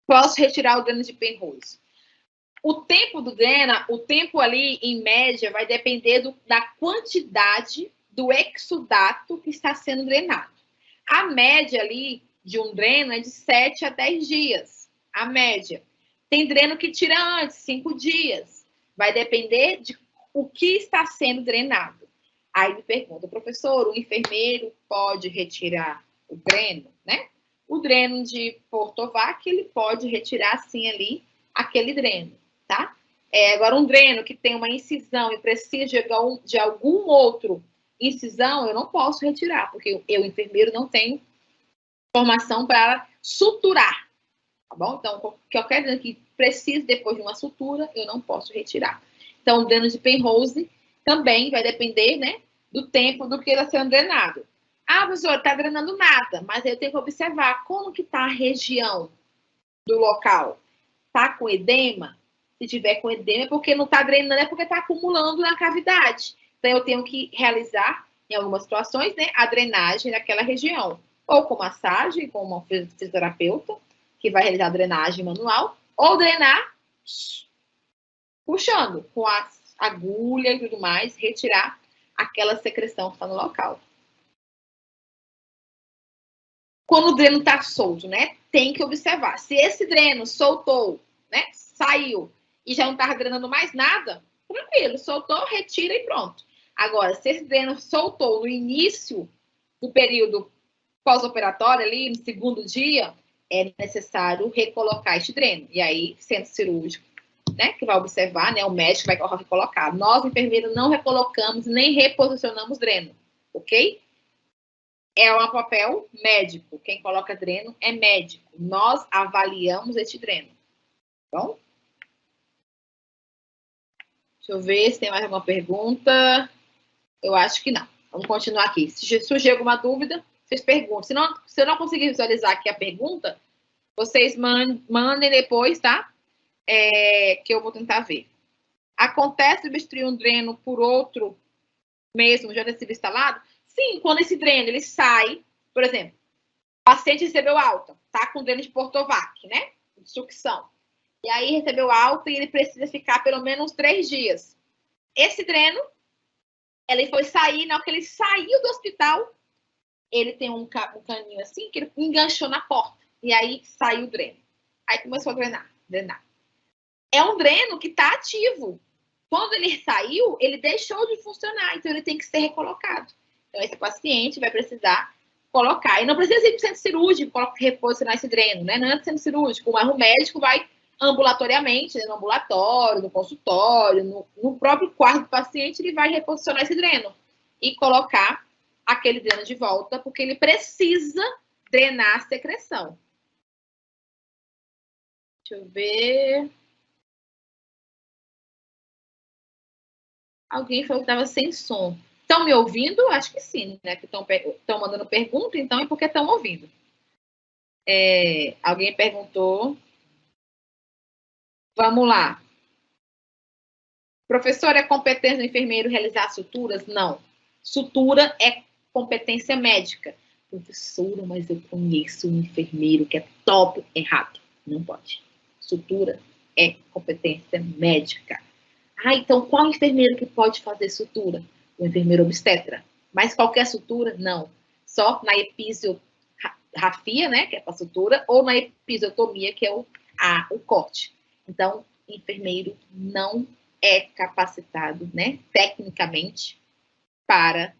posso retirar o dreno de Penrose? O tempo do dreno, o tempo ali, em média, vai depender da quantidade do exudato que está sendo drenado. A média ali de um dreno é de 7 a 10 dias. A média. Tem dreno que tira antes, 5 dias. Vai depender de o que está sendo drenado. Aí me pergunta, professor, o enfermeiro pode retirar o dreno, né? O dreno de Portovac, ele pode retirar, sim, ali, aquele dreno, tá? Agora, um dreno que tem uma incisão e precisa de algum outro incisão, eu não posso retirar, porque eu, enfermeiro, não tenho formação para suturar, tá bom? Então, qualquer dreno que precise depois de uma sutura, eu não posso retirar. Então, o dreno de Penrose também vai depender, né, do tempo do que ele está sendo drenado. Professor, está drenando nada, mas eu tenho que observar como que está a região do local. Está com edema? Se tiver com edema, é porque não está drenando, é porque está acumulando na cavidade. Então, eu tenho que realizar, em algumas situações, né, a drenagem naquela região. Ou com massagem, com uma fisioterapeuta, que vai realizar a drenagem manual, ou drenar puxando com a agulha e tudo mais, retirar aquela secreção que está no local. Quando o dreno está solto, né? Tem que observar. Se esse dreno soltou, né? Saiu e já não está drenando mais nada, tranquilo, soltou, retira e pronto. Agora, se esse dreno soltou no início do período pós-operatório, ali no segundo dia, é necessário recolocar este dreno. E aí, centro cirúrgico, né, que vai observar, né, o médico vai recolocar. Nós, enfermeiros, não recolocamos nem reposicionamos dreno, ok? É um papel médico. Quem coloca dreno é médico. Nós avaliamos este dreno. Bom? Deixa eu ver se tem mais alguma pergunta. Eu acho que não. Vamos continuar aqui. Se surgir alguma dúvida, vocês perguntam. Se eu não conseguir visualizar aqui a pergunta, vocês mandem depois, tá? Que eu vou tentar ver. Acontece substituir um dreno por outro mesmo já ter sido instalado? Sim, quando esse dreno ele sai, por exemplo, o paciente recebeu alta, tá com dreno de Portovac, né? De sucção. E aí recebeu alta e ele precisa ficar pelo menos 3 dias. Esse dreno, ele foi sair, na hora que ele saiu do hospital, ele tem um caninho assim, que ele enganchou na porta. E aí saiu o dreno. Aí começou a drenar. É um dreno que está ativo. Quando ele saiu, ele deixou de funcionar, então ele tem que ser recolocado. Então, esse paciente vai precisar colocar. E não precisa ser 100% cirúrgico para reposicionar esse dreno, né? Não é 100% cirúrgico, mas o médico vai ambulatoriamente, né? No ambulatório, no consultório, no próprio quarto do paciente, ele vai reposicionar esse dreno e colocar aquele dreno de volta, porque ele precisa drenar a secreção. Deixa eu ver. Alguém falou que estava sem som. Estão me ouvindo? Acho que sim, né? Que estão mandando pergunta, então é porque estão ouvindo. Alguém perguntou. Vamos lá. Professor, é competência do enfermeiro realizar suturas? Não. Sutura é competência médica. Professora, mas eu conheço um enfermeiro que é top. Errado. Não pode. Sutura é competência médica. Então qual enfermeiro que pode fazer sutura? O enfermeiro obstetra. Mas qualquer sutura? Não. Só na episiotomia, né, que é para sutura, ou na episiotomia, que é o corte. Então, enfermeiro não é capacitado, né, tecnicamente, para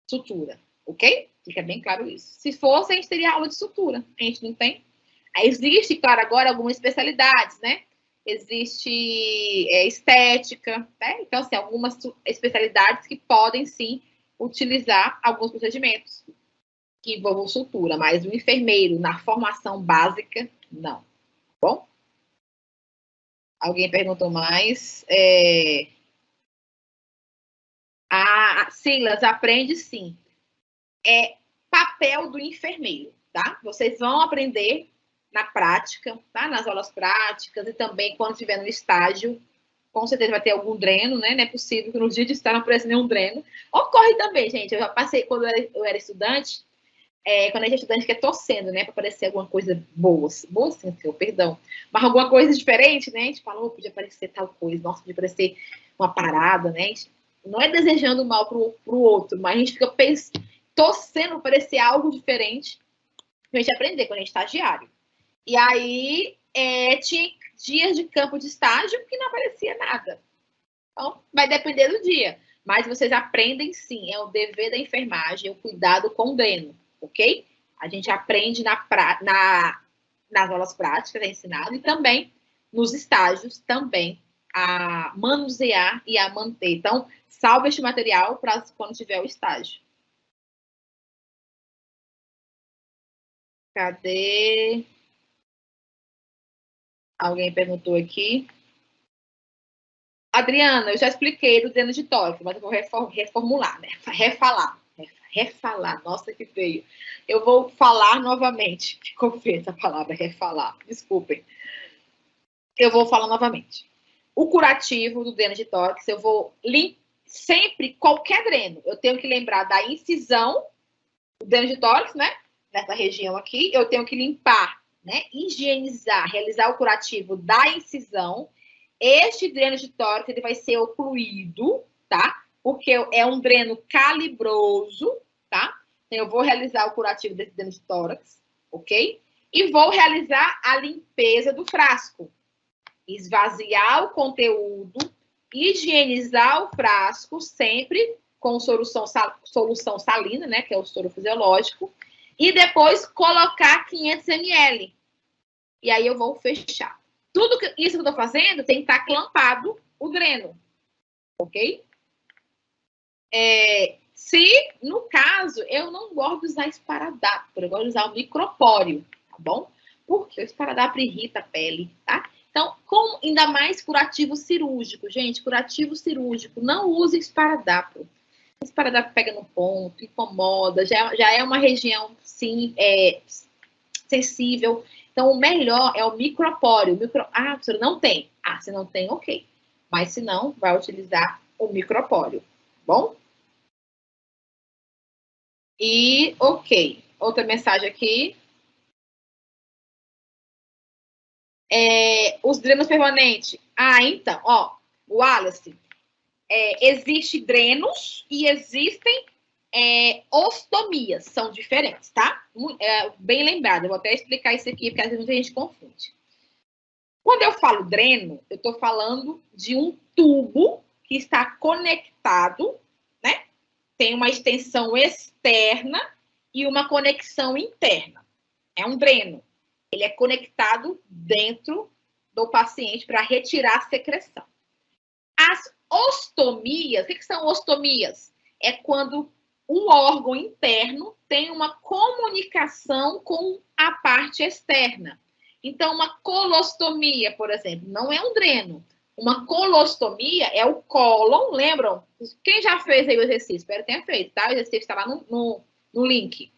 sutura, ok? Fica bem claro isso. Se fosse, a gente teria aula de sutura. A gente não tem. Existe, claro, agora algumas especialidades, né? Existe estética, né? Então, assim, algumas especialidades que podem, sim, utilizar alguns procedimentos que envolvam sutura, mas o enfermeiro, na formação básica, não. Tá bom? Alguém perguntou mais? Silas, aprende sim. É papel do enfermeiro, tá? Vocês vão aprender na prática, tá? Nas aulas práticas e também quando estiver no estágio, com certeza vai ter algum dreno, né? Não é possível que no dia de estar não apareça nenhum dreno. Ocorre também, gente. Eu já passei, quando eu era estudante, quando a gente é estudante, quer torcendo, né? Para aparecer alguma coisa boa. Boa, sim, perdão. Mas alguma coisa diferente, né? A gente fala, podia aparecer tal coisa. Nossa, podia aparecer uma parada, né? Não é desejando mal pro outro, mas a gente fica torcendo para aparecer algo diferente para a gente aprender quando a gente é estagiário. E aí, tinha dias de campo de estágio que não aparecia nada. Então, vai depender do dia. Mas vocês aprendem sim, é o dever da enfermagem, o cuidado com o dreno, ok? A gente aprende nas aulas práticas, é ensinado, e também nos estágios, também, a manusear e a manter. Então, salve este material para quando tiver o estágio. Cadê? Alguém perguntou aqui. Adriana, eu já expliquei do dreno de tórax, mas eu vou reformular, né? Refalar, nossa, que feio. Eu vou falar novamente. Ficou feia essa palavra, refalar. Desculpem. Eu vou falar novamente. O curativo do dreno de tórax, eu vou sempre, qualquer dreno, eu tenho que lembrar da incisão do dreno de tórax, né? Nessa região aqui, eu tenho que limpar, né? Higienizar, realizar o curativo da incisão. Este dreno de tórax, ele vai ser ocluído, tá? Porque é um dreno calibroso, tá? Então, eu vou realizar o curativo desse dreno de tórax, ok? E vou realizar a limpeza do frasco. Esvaziar o conteúdo, higienizar o frasco, sempre com solução salina, né? Que é o soro fisiológico. E depois colocar 500 ml. E aí eu vou fechar. Tudo isso que eu estou fazendo tem que estar clampado o dreno, ok? Se, no caso, eu não gosto de usar esparadrapo, eu gosto de usar o micropóreo, tá bom? Porque o esparadrapo irrita a pele, tá? Então, ainda mais curativo cirúrgico, gente, curativo cirúrgico, não use esparadrapo. esse paradar pega no ponto, incomoda, já é uma região, sim, sensível. Então, o melhor é o micropóreo. Ah, você não tem. Ah, se não tem, ok. Mas se não, vai utilizar o micropóreo. Bom? E, ok. Outra mensagem aqui. Os drenos permanentes. Ah, então, ó, Wallace, existe drenos e existem ostomias, são diferentes, tá? Bem lembrado, eu vou até explicar isso aqui, porque às vezes muita gente confunde. Quando eu falo dreno, eu estou falando de um tubo que está conectado, né? Tem uma extensão externa e uma conexão interna. É um dreno. Ele é conectado dentro do paciente para retirar a secreção. As ostomias, o que são ostomias? É quando um órgão interno tem uma comunicação com a parte externa. Então, uma colostomia, por exemplo, não é um dreno. Uma colostomia é o cólon, lembram? Quem já fez aí o exercício? Espero que tenha feito, tá? O exercício está lá no link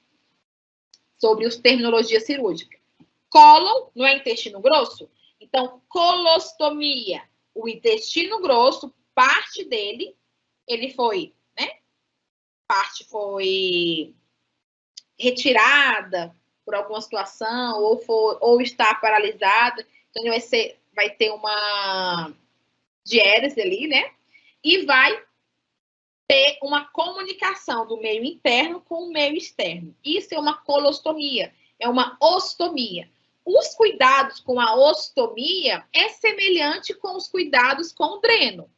sobre os terminologia cirúrgica. Cólon não é intestino grosso? Então, colostomia, o intestino grosso, parte dele, ele foi, né? Parte foi retirada por alguma situação, ou está paralisada, então vai ter uma diérese ali, né? E vai ter uma comunicação do meio interno com o meio externo. Isso é uma colostomia, é uma ostomia. Os cuidados com a ostomia é semelhante com os cuidados com o dreno,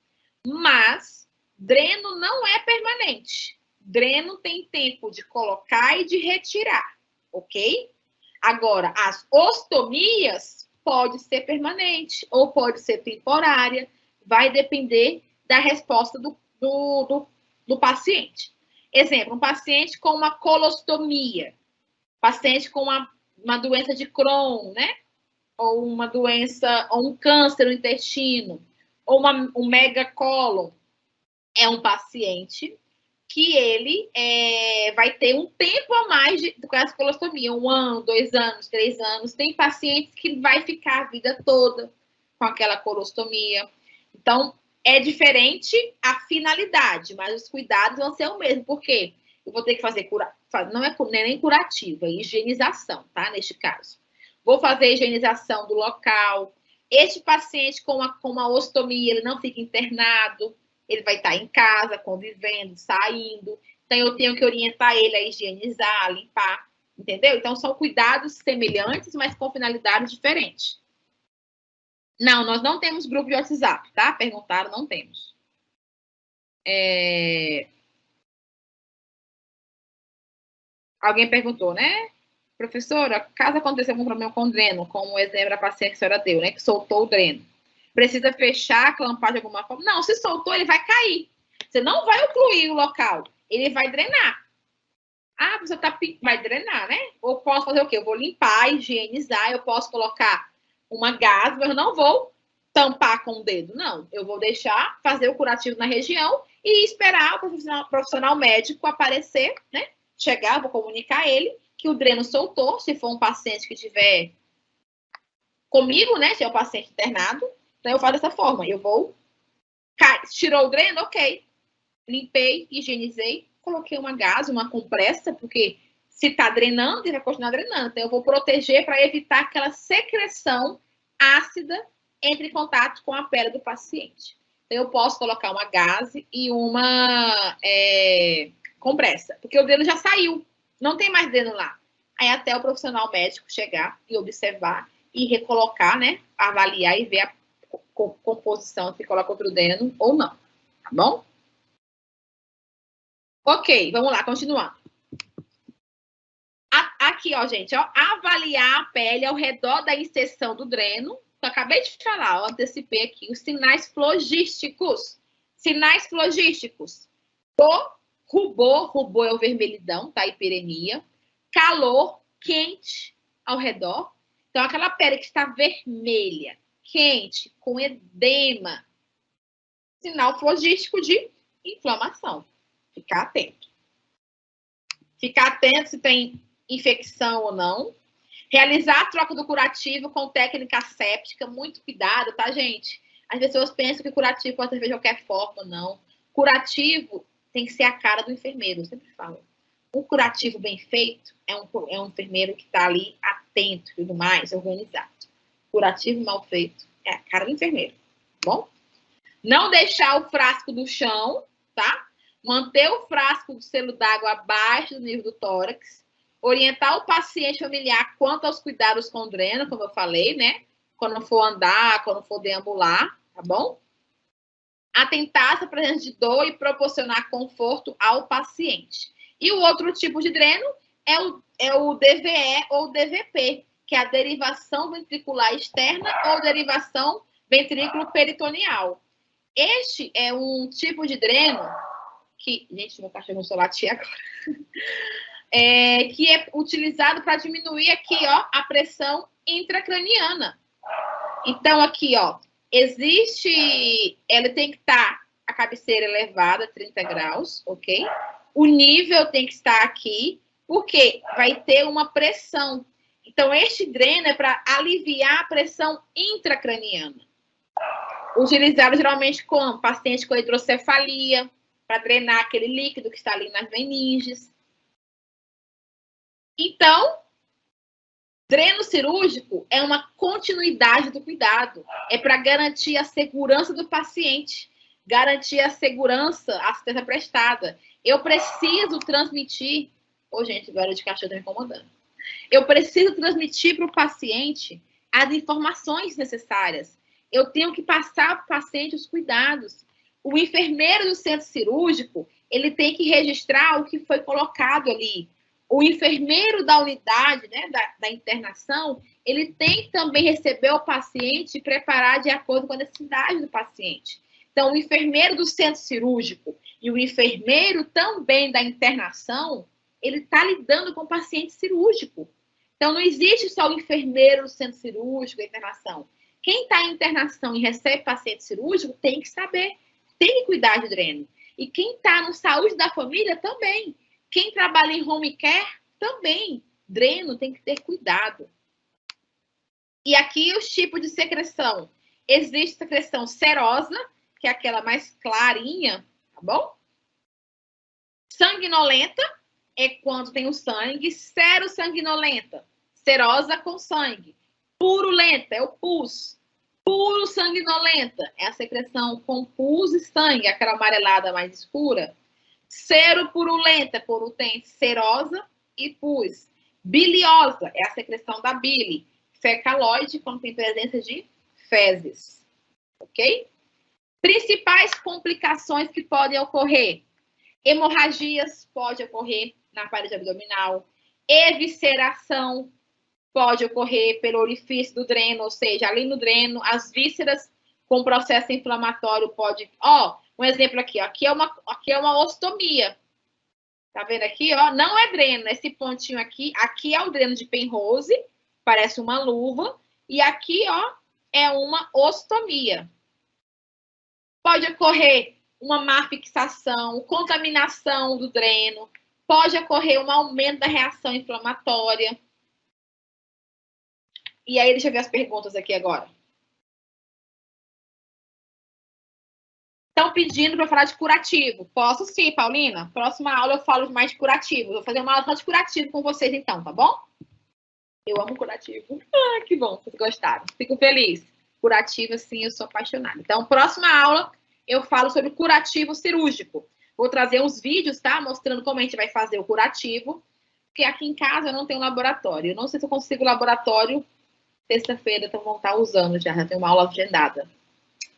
mas dreno não é permanente. Dreno tem tempo de colocar e de retirar, ok? Agora, as ostomias pode ser permanente ou pode ser temporária, vai depender da resposta do paciente. Exemplo, um paciente com uma colostomia, paciente com uma doença de Crohn, né? Ou uma doença, ou um câncer no intestino, ou um megacólon, é um paciente que ele vai ter um tempo a mais com essa colostomia, 1 ano, 2 anos, 3 anos. Tem pacientes que vai ficar a vida toda com aquela colostomia. Então, é diferente a finalidade, mas os cuidados vão ser o mesmo. Por quê? Eu vou ter que fazer não é nem curativa, é higienização, tá? Neste caso. Vou fazer a higienização do local. Este paciente com uma ostomia, ele não fica internado, ele vai estar em casa, convivendo, saindo. Então, eu tenho que orientar ele a higienizar, a limpar, entendeu? Então, são cuidados semelhantes, mas com finalidades diferentes. Não, nós não temos grupo de WhatsApp, tá? Perguntaram, não temos. Alguém perguntou, né? Professora, caso aconteça algum problema com o dreno, como o exemplo da paciente que a senhora deu, né? Que soltou o dreno. Precisa fechar, clampar de alguma forma? Não, se soltou, ele vai cair. Você não vai ocluir o local. Ele vai drenar. Ah, você vai drenar, né? Ou posso fazer o quê? Eu vou limpar, higienizar, eu posso colocar uma gás, mas eu não vou tampar com o dedo, não. Eu vou deixar fazer o curativo na região e esperar o profissional médico aparecer, né? Chegar, vou comunicar a ele que o dreno soltou, se for um paciente que tiver comigo, né? Se é o paciente internado, então eu faço dessa forma. Eu vou, tirou o dreno, ok. Limpei, higienizei, coloquei uma gás, uma compressa, porque se está drenando, ele vai continuar drenando. Então, eu vou proteger para evitar aquela secreção ácida entre em contato com a pele do paciente. Então, eu posso colocar uma gase e uma compressa, porque o dreno já saiu, não tem mais dreno lá. Aí, até o profissional médico chegar e observar e recolocar, né? Avaliar e ver a composição, se coloca outro dreno ou não, tá bom? Ok, vamos lá, continuando. Aqui, ó, gente, ó, avaliar a pele ao redor da inserção do dreno. Eu acabei de falar, ó, antecipei aqui os sinais flogísticos. Sinais flogísticos. Rubor é o vermelhidão, tá? Hiperemia. Calor, quente ao redor. Então, aquela pele que está vermelha, quente, com edema. Sinal flogístico de inflamação. Ficar atento. Ficar atento se tem infecção ou não. Realizar a troca do curativo com técnica asséptica. Muito cuidado, tá, gente? As pessoas pensam que curativo pode ser de qualquer forma, não. Curativo tem que ser a cara do enfermeiro, eu sempre falo. Um curativo bem feito é um enfermeiro que está ali atento e tudo mais, organizado. Curativo mal feito é a cara do enfermeiro, tá bom? Não deixar o frasco do chão, tá? Manter o frasco do selo d'água abaixo do nível do tórax. Orientar o paciente familiar quanto aos cuidados com o dreno, como eu falei, né? Quando for andar, quando for deambular, tá bom? Atentar-se à presença de dor e proporcionar conforto ao paciente. E o outro tipo de dreno é o DVE ou DVP, que é a derivação ventricular externa ou derivação ventrículo-peritoneal. Este é um tipo de dreno que... Gente, meu cachorro começou a latir agora. Que é utilizado para diminuir aqui, ó, a pressão intracraniana. Então, aqui, ó, ele tem que estar a cabeceira elevada, 30 graus, ok? O nível tem que estar aqui, porque vai ter uma pressão. Então, este dreno é para aliviar a pressão intracraniana. Utilizado geralmente com pacientes com hidrocefalia, para drenar aquele líquido que está ali nas meninges. Então, dreno cirúrgico é uma continuidade do cuidado. É para garantir a segurança do paciente, garantir a segurança, a assistência prestada. Eu preciso transmitir... Ô, gente, agora de cachorro está me incomodando. Eu preciso transmitir para o paciente as informações necessárias. Eu tenho que passar para o paciente os cuidados. O enfermeiro do centro cirúrgico, ele tem que registrar o que foi colocado ali. O enfermeiro da unidade, né, da internação, ele tem que também receber o paciente e preparar de acordo com a necessidade do paciente. Então, o enfermeiro do centro cirúrgico e o enfermeiro também da internação, ele está lidando com o paciente cirúrgico. Então, não existe só o enfermeiro do centro cirúrgico e internação. Quem está em internação e recebe paciente cirúrgico tem que saber, tem que cuidar de dreno. E quem está no saúde da família também. Quem trabalha em home care também. Dreno tem que ter cuidado. E aqui os tipos de secreção. Existe secreção serosa, que é aquela mais clarinha, tá bom? Sanguinolenta é quando tem o sangue. Serossanguinolenta, serosa com sangue. Purulenta é o pus. Puro sanguinolenta é a secreção com pus e sangue, aquela amarelada mais escura. Seropurulenta, por tem serosa e pus. Biliosa é a secreção da bile. Fecaloide, quando tem presença de fezes. Ok? Principais complicações que podem ocorrer. Hemorragias pode ocorrer na parede abdominal. Evisceração pode ocorrer pelo orifício do dreno, ou seja, ali no dreno, as vísceras com processo inflamatório pode... Ó, um exemplo aqui, ó. Aqui é uma ostomia. Tá vendo aqui, ó? Não é dreno, esse pontinho aqui. Aqui é o dreno de Penrose, parece uma luva. E aqui, ó, é uma ostomia. Pode ocorrer uma má fixação, contaminação do dreno. Pode ocorrer um aumento da reação inflamatória. E aí, deixa eu ver as perguntas aqui agora. Estão pedindo para falar de curativo. Posso sim, Paulina. Próxima aula eu falo mais de curativo. Vou fazer uma aula só de curativo com vocês, então, tá bom? Eu amo curativo. Ah, que bom, vocês gostaram. Fico feliz. Curativo, assim, eu sou apaixonada. Então, próxima aula eu falo sobre curativo cirúrgico. Vou trazer uns vídeos, tá? Mostrando como a gente vai fazer o curativo. Porque aqui em casa eu não tenho laboratório. Eu não sei se eu consigo laboratório. Terça-feira, então vão estar usando já tenho uma aula agendada.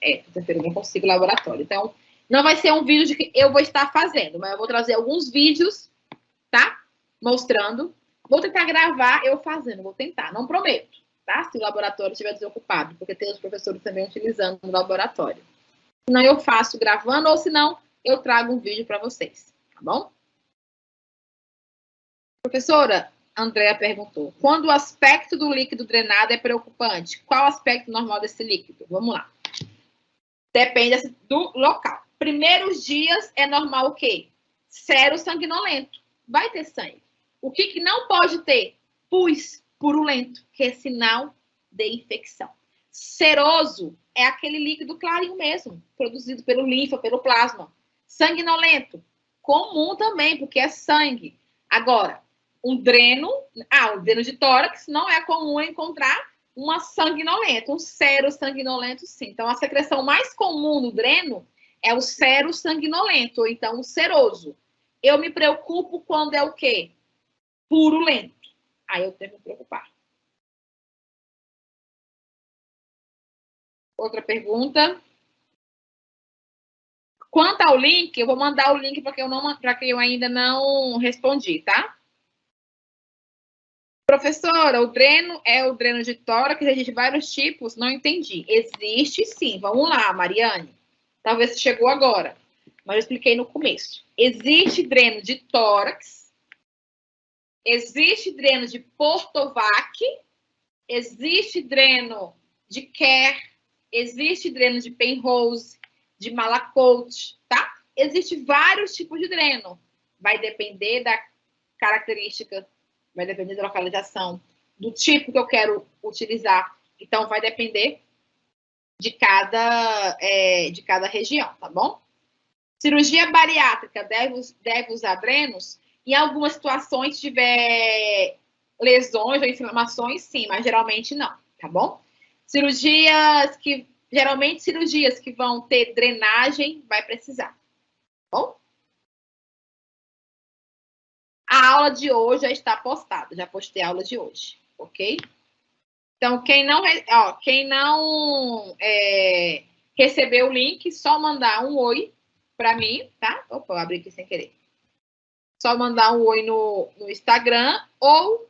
Terça-feira eu não consigo laboratório. Então, não vai ser um vídeo de que eu vou estar fazendo, mas eu vou trazer alguns vídeos, tá? Mostrando. Vou tentar gravar eu fazendo, vou tentar, não prometo, tá? Se o laboratório estiver desocupado, porque tem os professores também utilizando no laboratório. Senão eu faço gravando, ou senão eu trago um vídeo para vocês, tá bom? Professora, Andréa perguntou, quando o aspecto do líquido drenado é preocupante, qual o aspecto normal desse líquido? Vamos lá. Depende do local. Primeiros dias é normal o quê? Sero sanguinolento. Vai ter sangue. O que não pode ter? Pus purulento, que é sinal de infecção. Seroso é aquele líquido clarinho mesmo, produzido pelo linfa, pelo plasma. Sanguinolento, comum também, porque é sangue. Agora, um dreno de tórax não é comum encontrar uma sanguinolenta, um sero sanguinolento, sim. Então, a secreção mais comum no dreno é o sero sanguinolento, ou então o seroso. Eu me preocupo quando é o quê? Purulento. Aí eu tenho que me preocupar. Outra pergunta. Quanto ao link, eu vou mandar o link para quem eu ainda não respondi, tá? Professora, o dreno é o dreno de tórax, existe vários tipos, não entendi. Existe sim, vamos lá, Mariane. Talvez chegou agora, mas eu expliquei no começo. Existe dreno de tórax, existe dreno de Portovac, existe dreno de Kerr, existe dreno de Penrose, de Malakoff, tá? Existem vários tipos de dreno. Vai depender da característica, vai depender da localização, do tipo que eu quero utilizar. Então, vai depender de cada região, tá bom? Cirurgia bariátrica deve usar drenos. Em algumas situações, se tiver lesões ou inflamações, sim, mas geralmente não, tá bom? Geralmente cirurgias que vão ter drenagem, vai precisar, tá bom? A aula de hoje já está postada, já postei a aula de hoje, ok? Então, quem não recebeu o link, só mandar um oi para mim, tá? Opa, eu abri aqui sem querer. Só mandar um oi no Instagram ou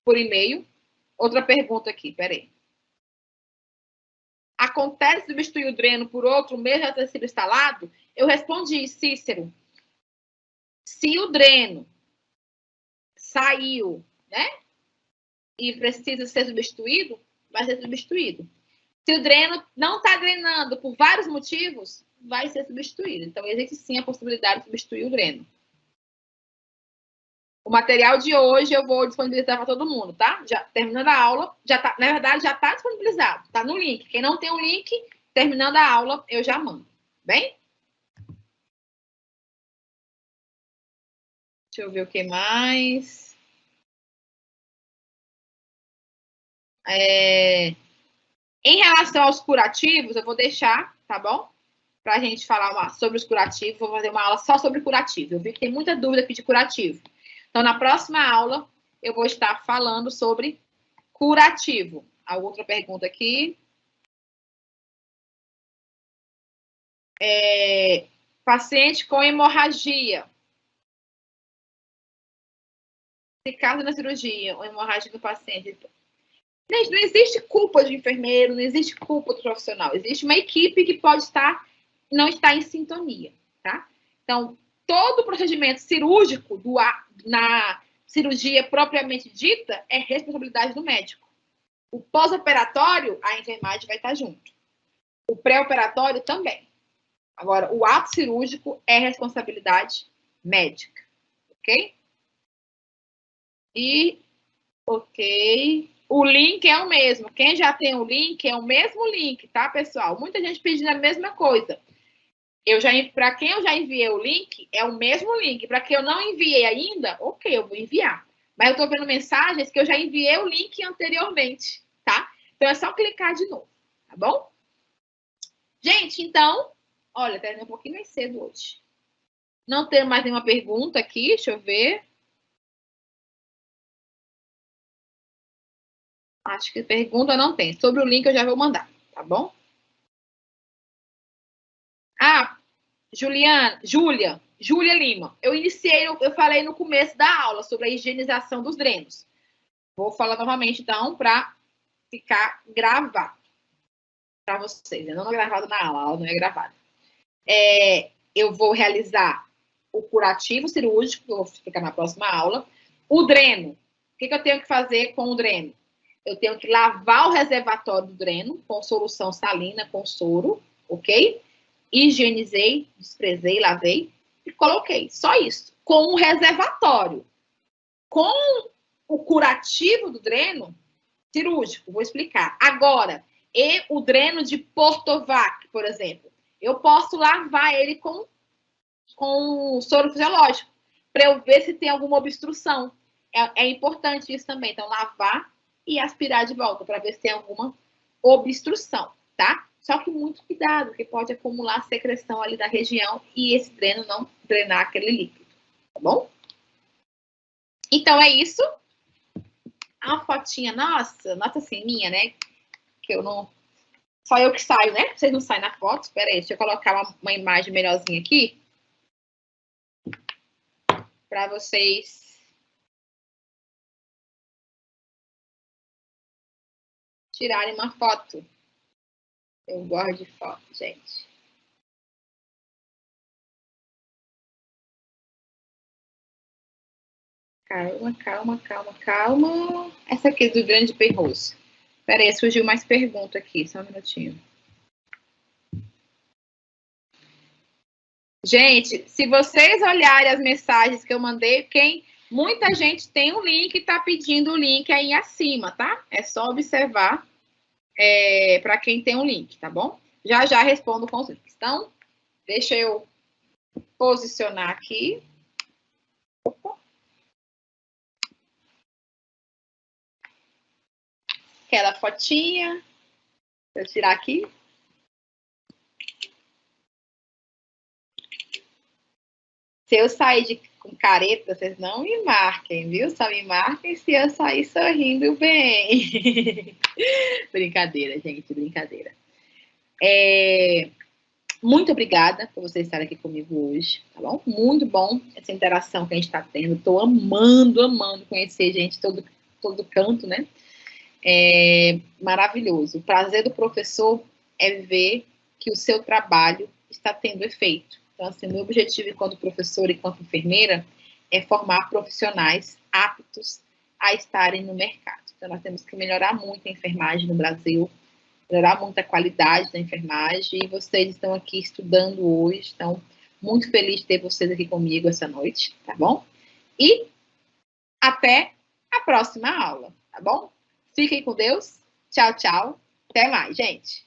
por e-mail. Outra pergunta aqui, peraí. Acontece substituir o dreno por outro, mesmo já ter sido instalado? Eu respondi, Cícero. Se o dreno saiu, né? E precisa ser substituído, vai ser substituído. Se o dreno não está drenando por vários motivos, vai ser substituído. Então, existe sim a possibilidade de substituir o dreno. O material de hoje eu vou disponibilizar para todo mundo, tá? Já terminando a aula, na verdade, já está disponibilizado. Está no link. Quem não tem o link, terminando a aula, eu já mando. Bem? Deixa eu ver o que mais. Em relação aos curativos, eu vou deixar, tá bom? Para a gente falar sobre os curativos. Vou fazer uma aula só sobre curativo. Eu vi que tem muita dúvida aqui de curativo. Então, na próxima aula, eu vou estar falando sobre curativo. A outra pergunta aqui. Paciente com hemorragia. Se caso na cirurgia, ou hemorragia do paciente. Não existe culpa de enfermeiro, não existe culpa do profissional. Existe uma equipe que pode não estar em sintonia, tá? Então, todo procedimento cirúrgico na cirurgia propriamente dita é responsabilidade do médico. O pós-operatório, a enfermagem vai estar junto. O pré-operatório também. Agora, o ato cirúrgico é responsabilidade médica, ok? Ok. O link é o mesmo. Quem já tem o link, é o mesmo link, tá, pessoal? Muita gente pedindo a mesma coisa. Para quem eu já enviei o link, é o mesmo link. Para quem eu não enviei ainda, ok, eu vou enviar. Mas eu estou vendo mensagens que eu já enviei o link anteriormente, tá? Então é só clicar de novo, tá bom? Gente, então, olha, terminei um pouquinho mais cedo hoje. Não tem mais nenhuma pergunta aqui, deixa eu ver. Acho que pergunta não tem. Sobre o link eu já vou mandar, tá bom? Júlia Lima. Eu falei no começo da aula sobre a higienização dos drenos. Vou falar novamente, então, para ficar gravado para vocês. Eu não é gravado na aula, a aula não é gravada. Eu vou realizar o curativo cirúrgico, que eu vou explicar na próxima aula. O dreno. O que eu tenho que fazer com o dreno? Eu tenho que lavar o reservatório do dreno com solução salina, com soro, ok? higienizei, desprezei, lavei e coloquei. Só isso. Com um reservatório. Com o curativo do dreno cirúrgico, vou explicar. Agora, e o dreno de Portovac, por exemplo, eu posso lavar ele com soro fisiológico, para eu ver se tem alguma obstrução. É importante isso também. Então, lavar e aspirar de volta, para ver se tem alguma obstrução, tá? Só que muito cuidado, porque pode acumular secreção ali da região e esse dreno não drenar aquele líquido, tá bom? Então, é isso. A fotinha, nossa assim, minha, né? Que eu não... Só eu que saio, né? Vocês não saem na foto. Espera aí, deixa eu colocar uma imagem melhorzinha aqui. Para vocês tirarem uma foto. Eu gosto de foto, gente. Calma, calma, calma, calma. Essa aqui do grande perroso. Espera aí, surgiu mais pergunta aqui. Só um minutinho. Gente, se vocês olharem as mensagens que eu mandei, muita gente tem um link e está pedindo o link aí acima, tá? É só observar para quem tem um link, tá bom? Já já respondo com os links. Então, deixa eu posicionar aqui. Opa. Aquela fotinha. Vou tirar aqui. Se eu sair com careta, vocês não me marquem, viu? Só me marquem se eu sair sorrindo bem. Brincadeira, gente, brincadeira. Muito obrigada por vocês estarem aqui comigo hoje, tá bom? Muito bom essa interação que a gente está tendo. Estou amando conhecer gente todo canto, né? Maravilhoso. O prazer do professor é ver que o seu trabalho está tendo efeito. Então, assim, meu objetivo enquanto professora e enquanto enfermeira é formar profissionais aptos a estarem no mercado. Então, nós temos que melhorar muito a enfermagem no Brasil, melhorar muito a qualidade da enfermagem, e vocês estão aqui estudando hoje, então, muito feliz de ter vocês aqui comigo essa noite, tá bom? E até a próxima aula, tá bom? Fiquem com Deus. Tchau, tchau. Até mais, gente.